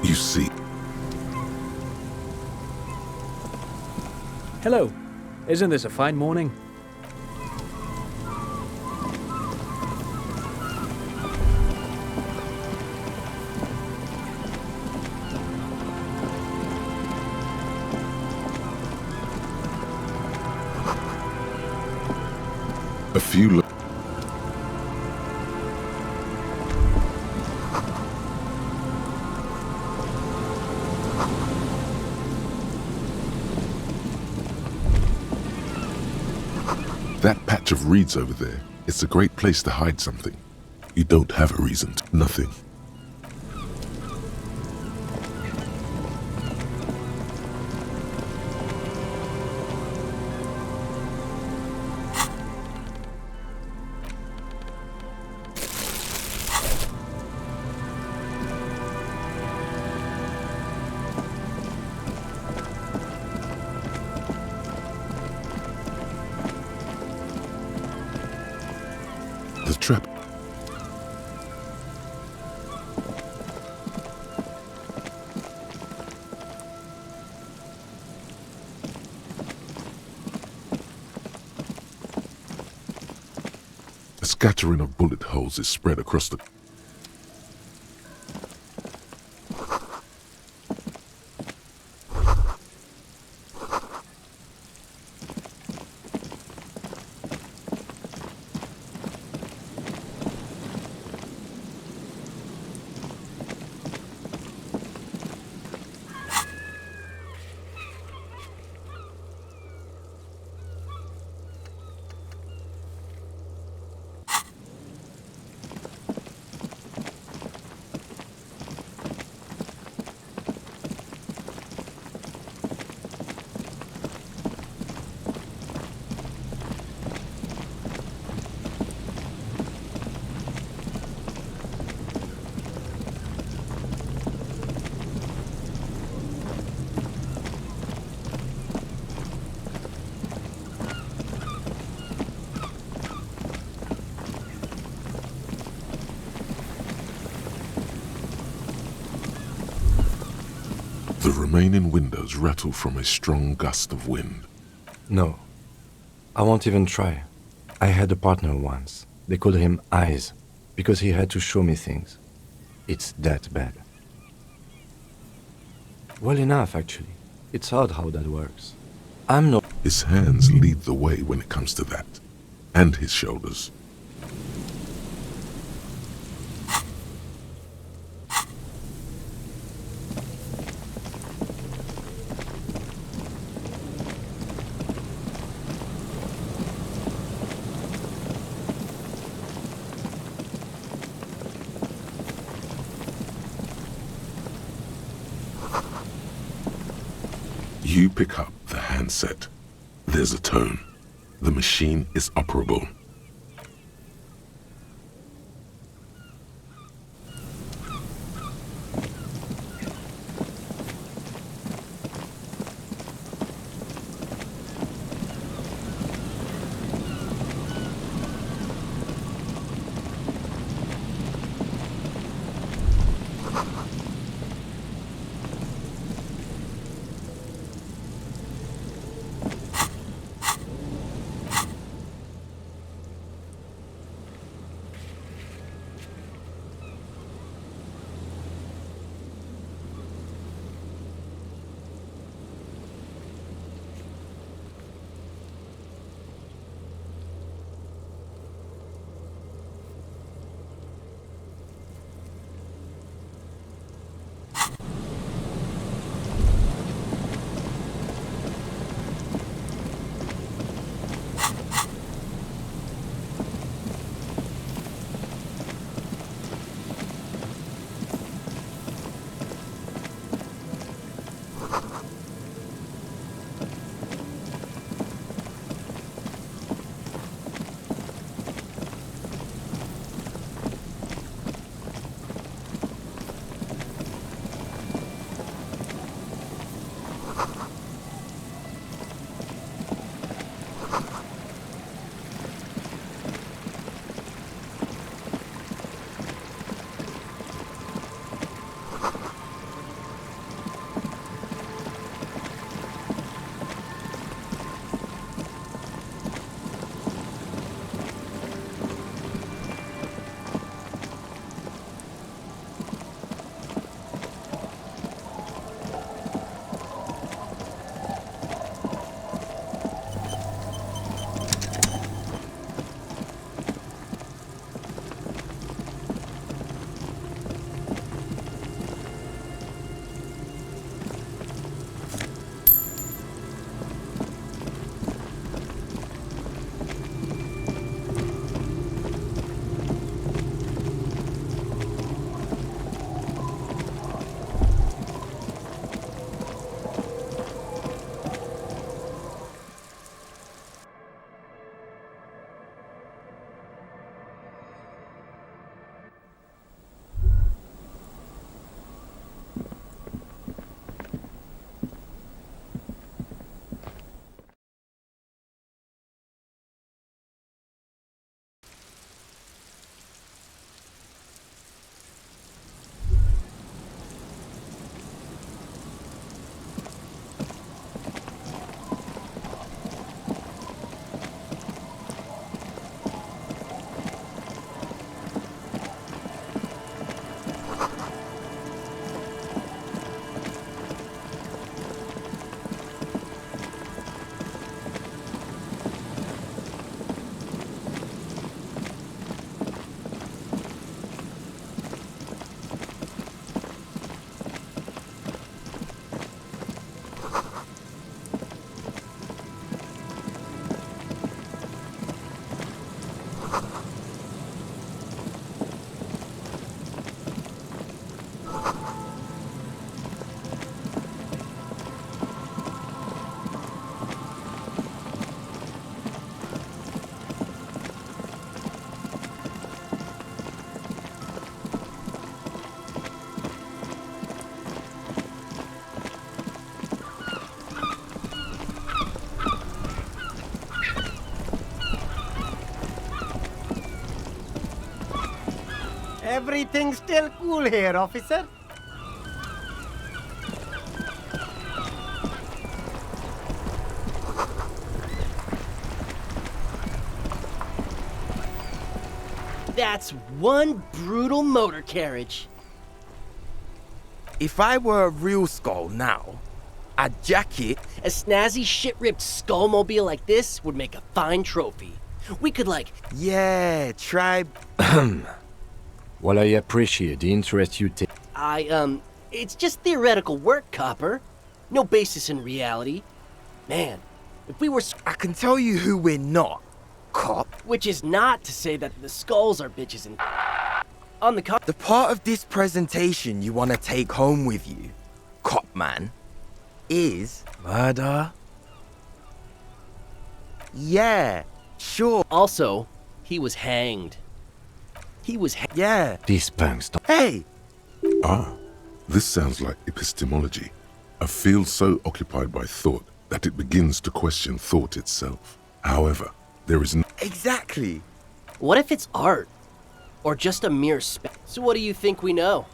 You see. Hello. Isn't this a fine morning? A few... That patch of reeds over there, it's a great place to hide something. You don't have a reason to. Nothing. The trap. A scattering of bullet holes is spread across the... The remaining windows rattle from a strong gust of wind. No. I won't even try. I had a partner once. They called him Eyes, because he had to show me things. It's that bad. Well enough, actually. It's odd how that works. I'm no... His hands lead the way when it comes to that. And his shoulders. You pick up the handset. There's a tone. The machine is operable. Everything's still cool here, officer. That's one brutal motor carriage. If I were a real skull now, a jacket... A snazzy, shit-ripped skullmobile like this would make a fine trophy. We could, like... Yeah, try... Well, I appreciate the interest you take. It's just theoretical work, Copper. No basis in reality. Man, if we were... I can tell you who we're not, cop. Which is not to say that the skulls are bitches and... On the the part of this presentation you want to take home with you, cop man, is... Murder? Yeah, sure. Also, he was hanged. Yeah. These punks don't... Hey! Ah, this sounds like epistemology. A field so occupied by thought that it begins to question thought itself. However, there is no... Exactly. What if it's art? Or just a mere spec? So what do you think we know?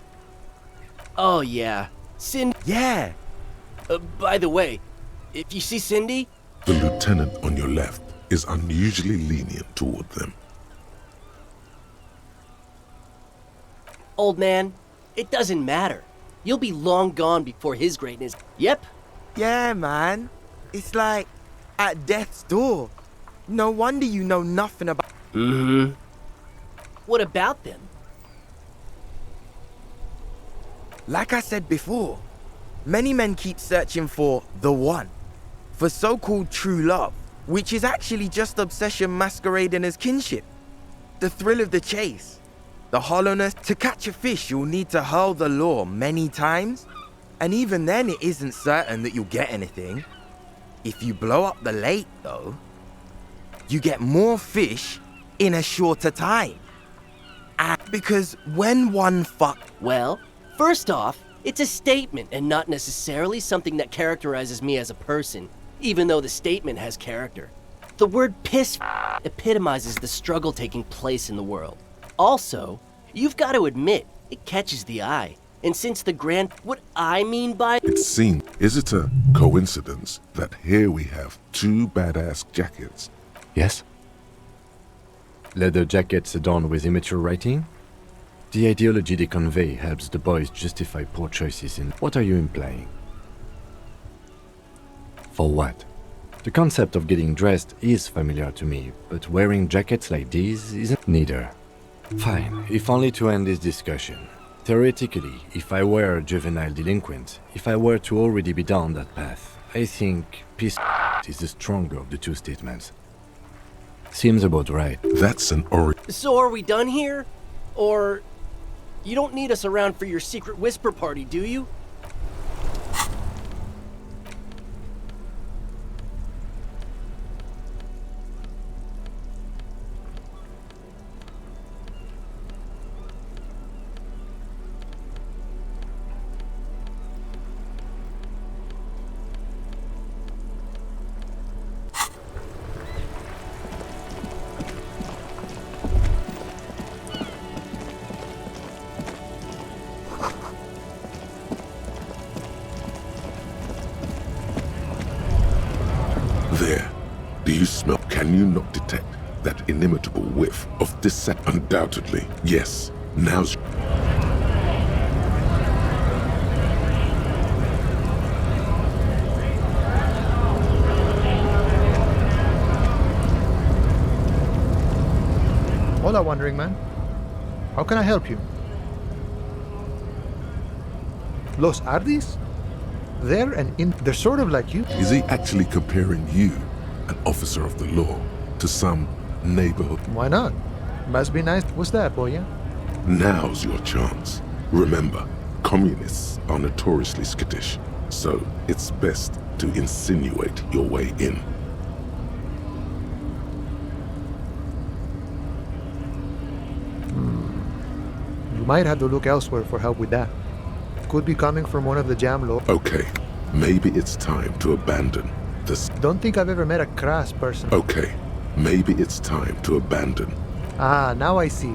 Oh yeah, Cindy. Yeah. By the way, if you see Cindy... The lieutenant on your left is unusually lenient toward them. Old man, it doesn't matter. You'll be long gone before his greatness. Yep. Yeah, man. It's like at death's door. No wonder you know nothing about... Mm-hmm. What about them? Like I said before, many men keep searching for the one, for so-called true love, which is actually just obsession masquerading as kinship. The thrill of the chase, the hollowness. To catch a fish, you'll need to hurl the lure many times, and even then it isn't certain that you'll get anything. If you blow up the lake, though, you get more fish in a shorter time. Because when one Well, first off, it's a statement and not necessarily something that characterizes me as a person, even though the statement has character. The word piss epitomizes the struggle taking place in the world. Also, you've got to admit, it catches the eye. And since what I mean by... It seems, is it a coincidence that here we have two badass jackets? Yes? Leather jackets adorned with immature writing? The ideology they convey helps the boys justify poor choices in... What are you implying? For what? The concept of getting dressed is familiar to me, but wearing jackets like these isn't neither. Fine, if only to end this discussion. Theoretically, if I were a juvenile delinquent, if I were to already be down that path, I think peace is the stronger of the two statements. Seems about right. That's an So are we done here? Or... You don't need us around for your secret whisper party, do you? There. Do you smell? Can you not detect that inimitable whiff of dissent? Undoubtedly. Yes. Now's... Hola, Wandering Man. How can I help you? Los Ardis? They're sort of like you. Is he actually comparing you, an officer of the law, to some neighborhood? Why not? Must be nice. What's that, boya? Now's your chance. Remember, communists are notoriously skittish, so it's best to insinuate your way in. You might have to look elsewhere for help with that. Could be coming from one of the jam lords. Okay, maybe it's time to abandon this. Don't think I've ever met a crass person. Okay, maybe it's time to abandon. Ah, now I see.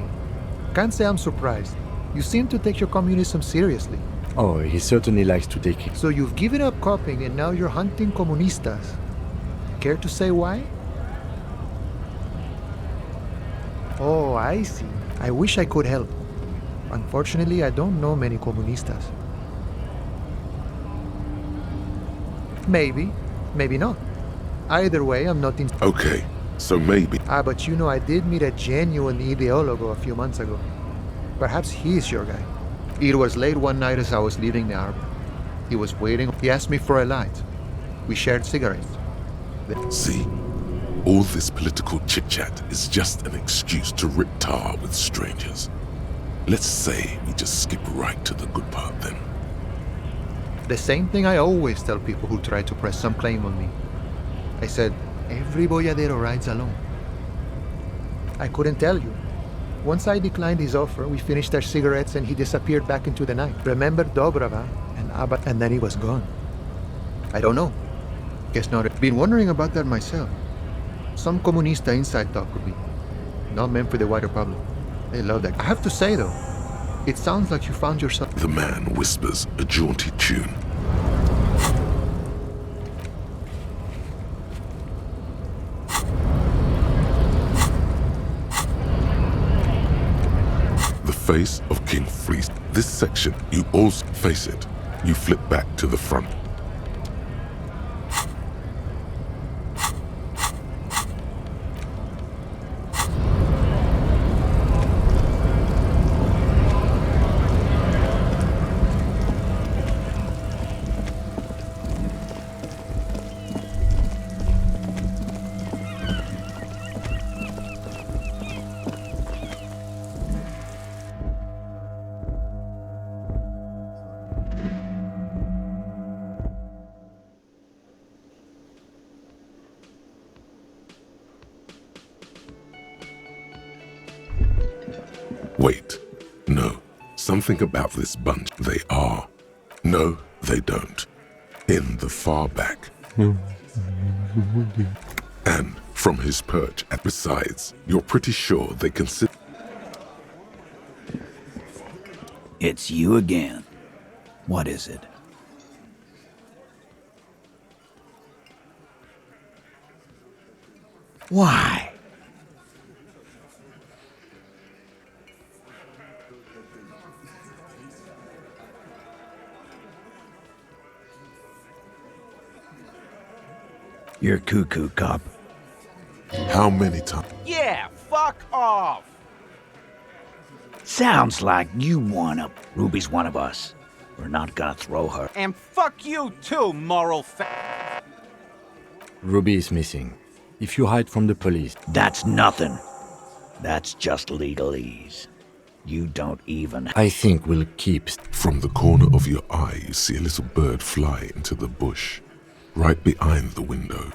Can't say I'm surprised. You seem to take your communism seriously. Oh, he certainly likes to take it. So you've given up copying and now you're hunting comunistas. Care to say why? Oh, I see. I wish I could help. Unfortunately, I don't know many comunistas. Maybe, maybe not. Either way, I'm not in. Okay, so maybe. But you know, I did meet a genuine ideologo a few months ago. Perhaps he's your guy. It was late one night as I was leaving the arbor. He was waiting. He asked me for a light. We shared cigarettes. See? All this political chit-chat is just an excuse to rip tar with strangers. Let's say we just skip right to the good part then. The same thing I always tell people who try to press some claim on me. I said, every boyadero rides alone. I couldn't tell you. Once I declined his offer, we finished our cigarettes and he disappeared back into the night. Remember Dobrava and Abba, and then he was gone. I don't know. Guess not. Been wondering about that myself. Some comunista inside talk could be. Not meant for the wider public. They love that. I have to say though, it sounds like you found yourself. The man whispers a jaunty tune. The face of King Freeze. This section, you also face it. You flip back to the front. Wait, no. Something about this bunch. They are. No, they don't. In the far back. And from his perch at besides, you're pretty sure they can sit. It's you again. What is it? Why? You're cuckoo, cop. How many times? Yeah, fuck off! Sounds like you wanna. Ruby's one of us. We're not gonna throw her. And fuck you too, moral Ruby is missing. If you hide from the police... That's nothing. That's just legalese. You don't even... I think we'll keep... From the corner of your eye, you see a little bird fly into the bush, right behind the window.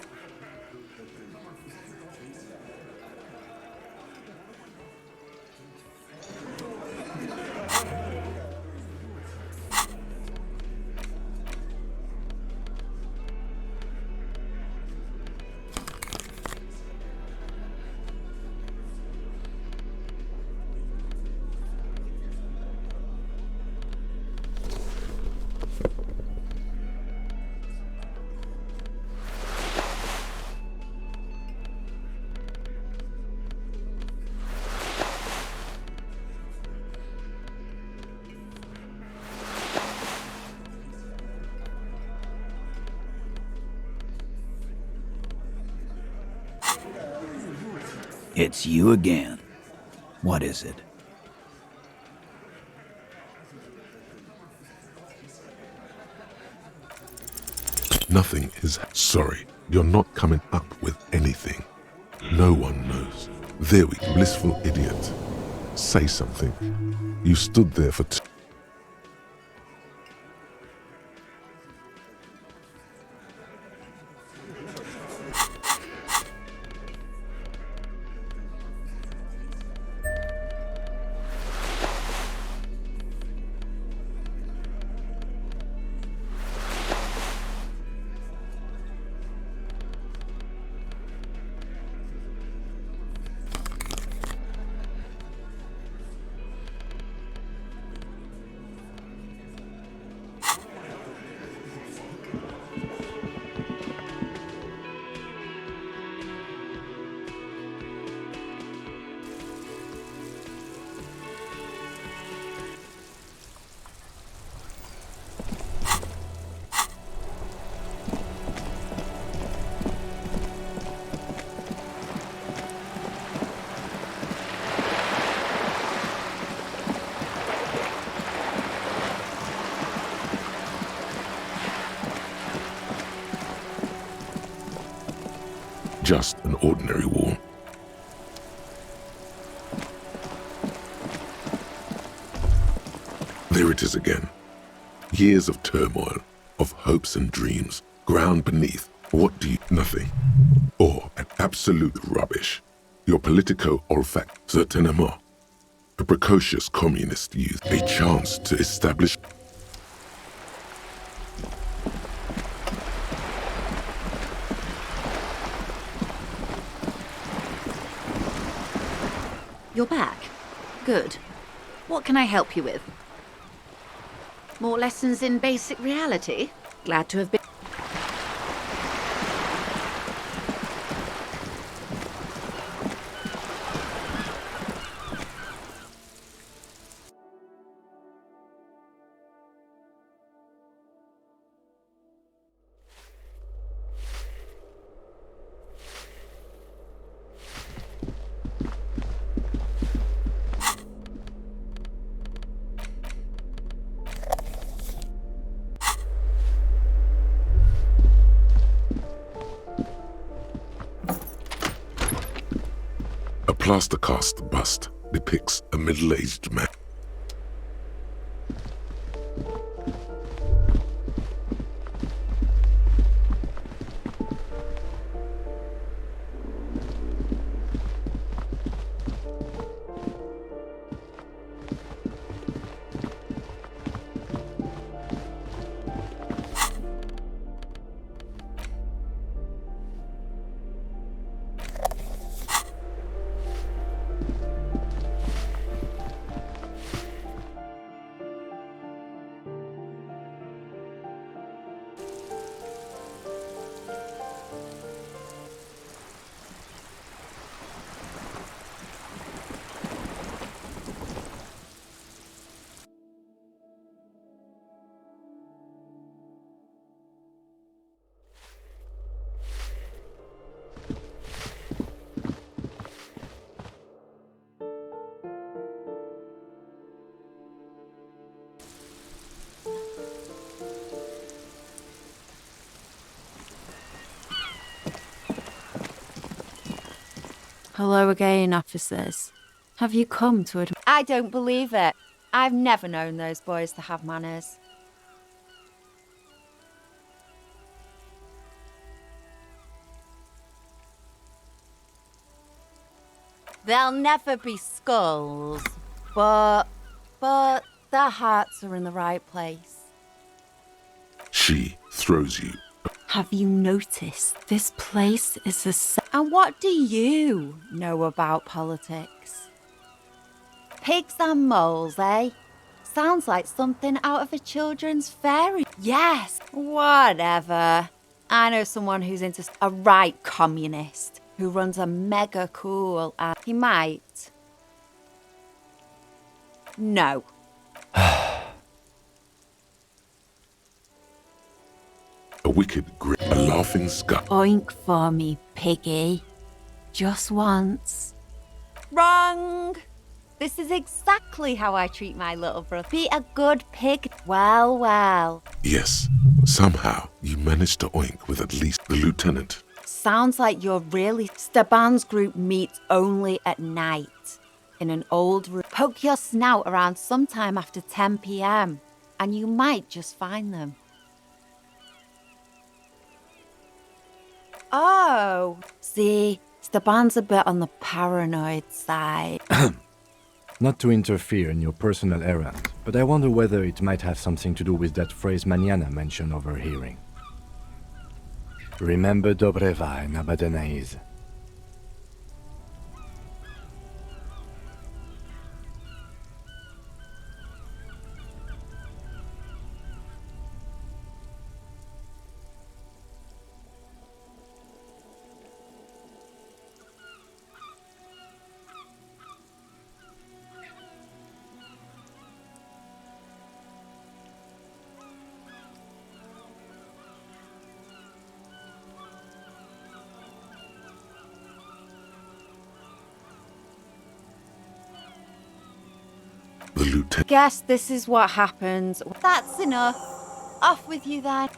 It's you again. What is it? Nothing is... Sorry, you're not coming up with anything. No one knows. There we go. Blissful idiot. Say something. You stood there for just an ordinary war. There it is again. Years of turmoil, of hopes and dreams, ground beneath. What do you... Nothing. Or an absolute rubbish. Your politico olfact, certainement. A precocious communist youth, a chance to establish... You're back. Good. What can I help you with? More lessons in basic reality? Glad to have been... A plaster cast bust depicts a middle-aged man. Hello again, officers. Have you come to admit... I don't believe it. I've never known those boys to have manners. They'll never be skulls, but their hearts are in the right place. She throws you. Have you noticed this place is the... And what do you know about politics? Pigs and moles, eh? Sounds like something out of a children's fairy. Yes, whatever. I know someone who's into a right communist who runs a mega cool and he might. No. A wicked grin, a laughing scut. Oink for me, piggy. Just once. Wrong! This is exactly how I treat my little brother. Be a good pig. Well, well. Yes, somehow you managed to oink with at least the lieutenant. Sounds like you're really... Staban's group meets only at night. In an old room. Poke your snout around sometime after 10 p.m. and you might just find them. Oh, see, Staban's a bit on the paranoid side. Not to interfere in your personal errand, but I wonder whether it might have something to do with that phrase mañana mentioned overhearing. Remember Dobreva and Abadanaiz. The lieutenant. Guess this is what happens. That's enough. Off with you then.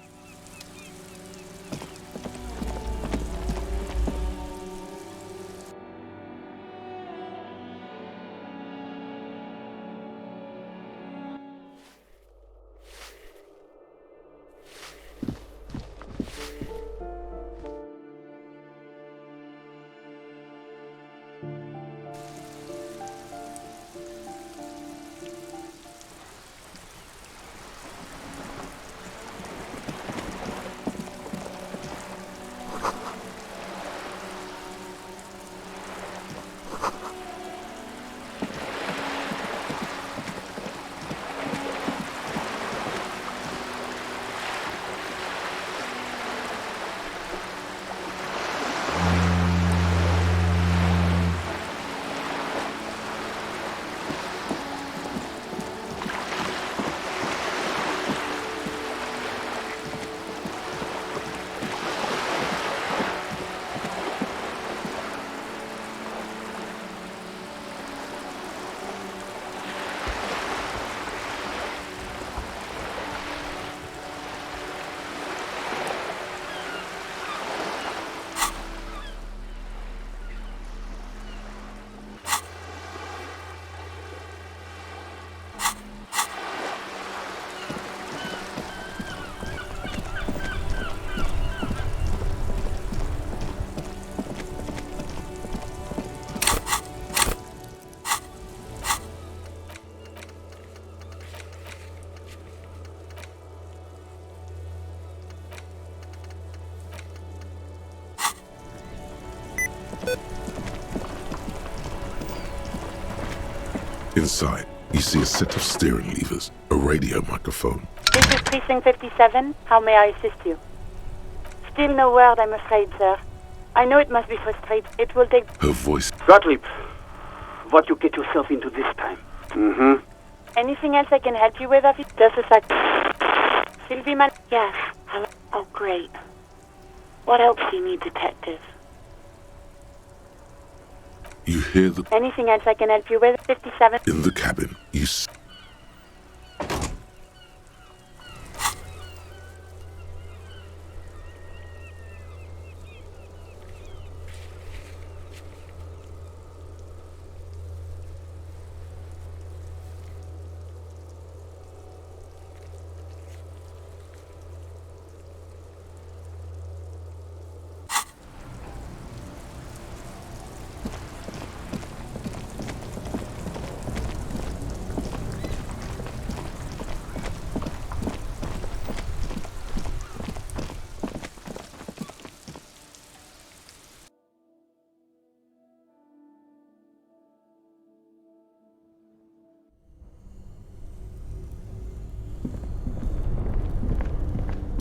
Inside, you see a set of steering levers, a radio microphone. This is Precinct 57. How may I assist you? Still no word, I'm afraid, sir. I know it must be frustrating. It will take... Her voice. Gottlieb, what you get yourself into this time? Mm-hmm. Anything else I can help you with, Afi? Just a sec. Sylvie Man... Yes. Hello. Oh, great. What else do you need, detective? You hear the... Anything else I can help you with, 57? In the cabin, you see...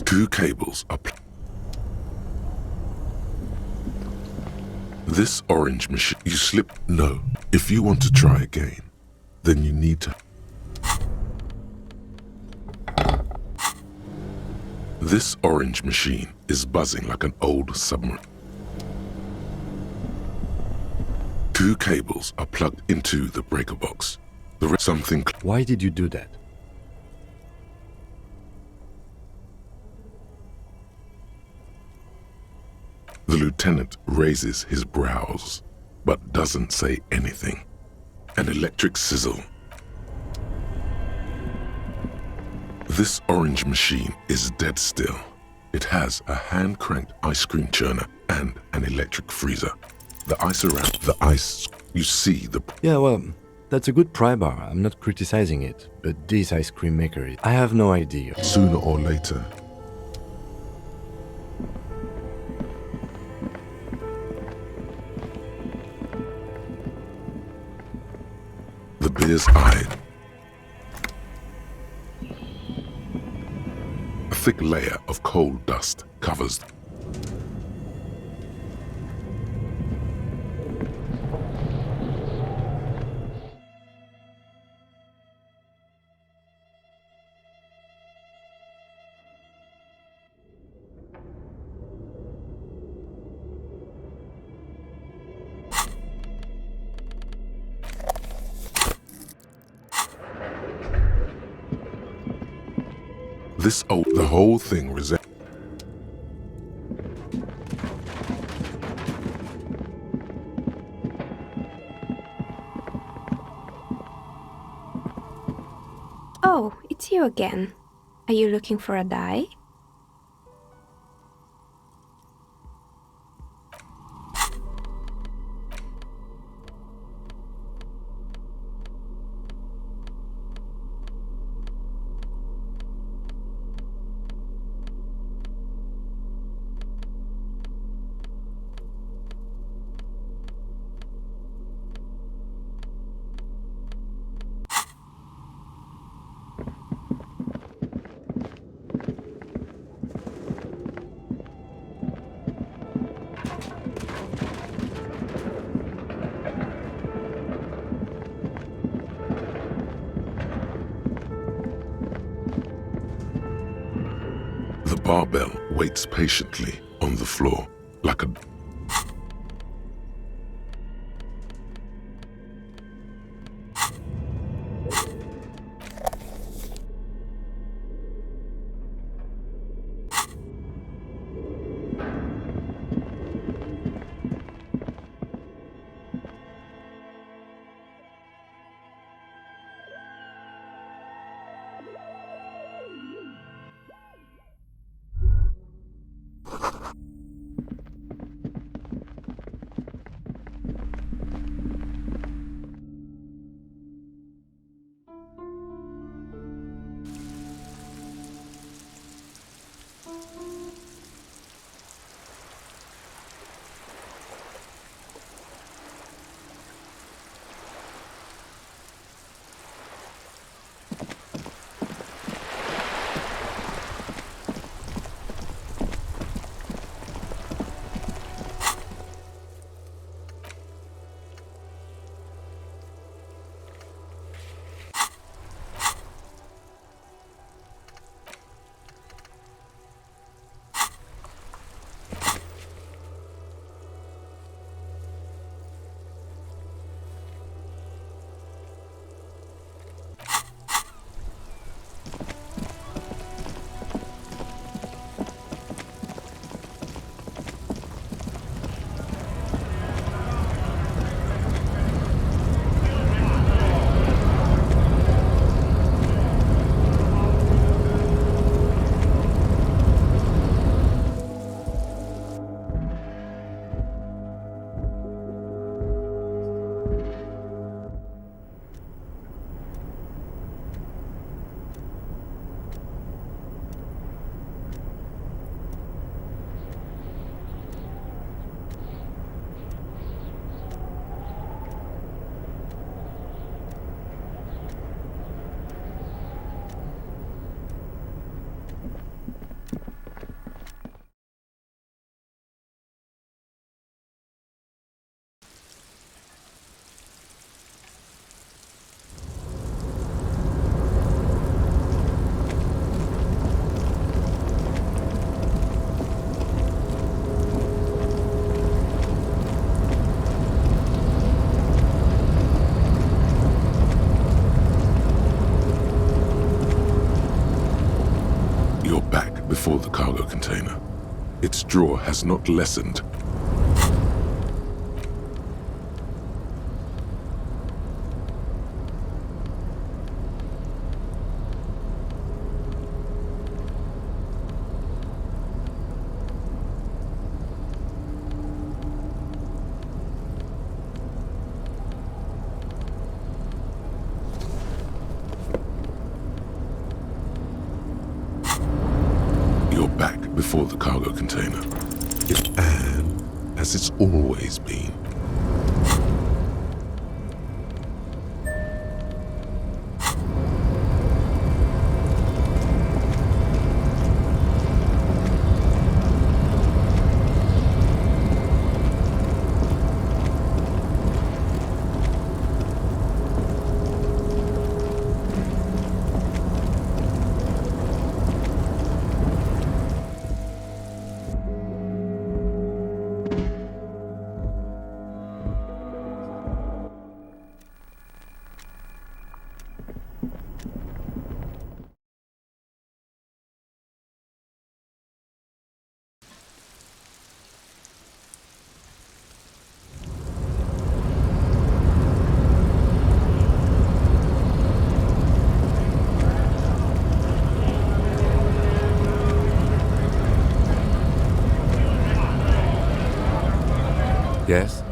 Two cables are... This orange machine... You slip... No. If you want to try again, then you need to... This orange machine is buzzing like an old submarine. Two cables are plugged into the breaker box. Something... Why did you do that? The lieutenant raises his brows, but doesn't say anything. An electric sizzle. This orange machine is dead still. It has a hand-cranked ice cream churner and an electric freezer. The ice around the ice, you see the... Yeah, well, that's a good pry bar. I'm not criticizing it. But this ice cream maker, I have no idea. Sooner or later, the beer's eye. A thick layer of coal dust covers. The whole thing resembles... Oh, it's you again. Are you looking for a dye? The barbell waits patiently on the floor, like a... draw has not lessened. You're back before the cargo container. And as it's always been. Yes?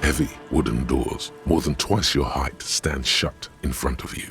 Heavy wooden doors, more than twice your height, stand shut in front of you.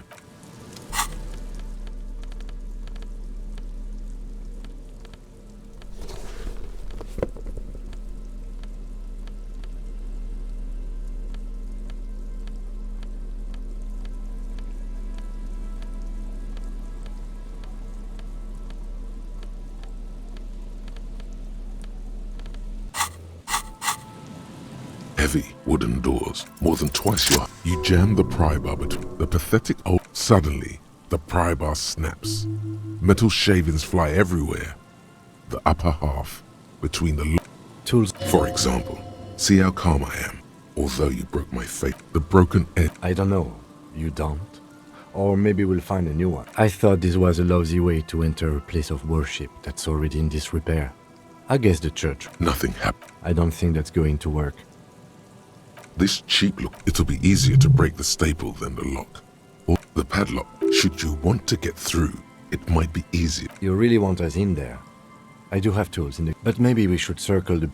Heavy wooden doors, more than twice your height. You jam the pry bar between the pathetic old. Suddenly, the pry bar snaps. Metal shavings fly everywhere. The upper half, between the tools. For example, see how calm I am. Although you broke my faith, the broken edge. I don't know. You don't? Or maybe we'll find a new one. I thought this was a lousy way to enter a place of worship that's already in disrepair. I guess the church. Nothing happened. I don't think that's going to work. This cheap look, it'll be easier to break the staple than the lock. Or the padlock. Should you want to get through, it might be easier. You really want us in there? I do have tools in the... But maybe we should circle the...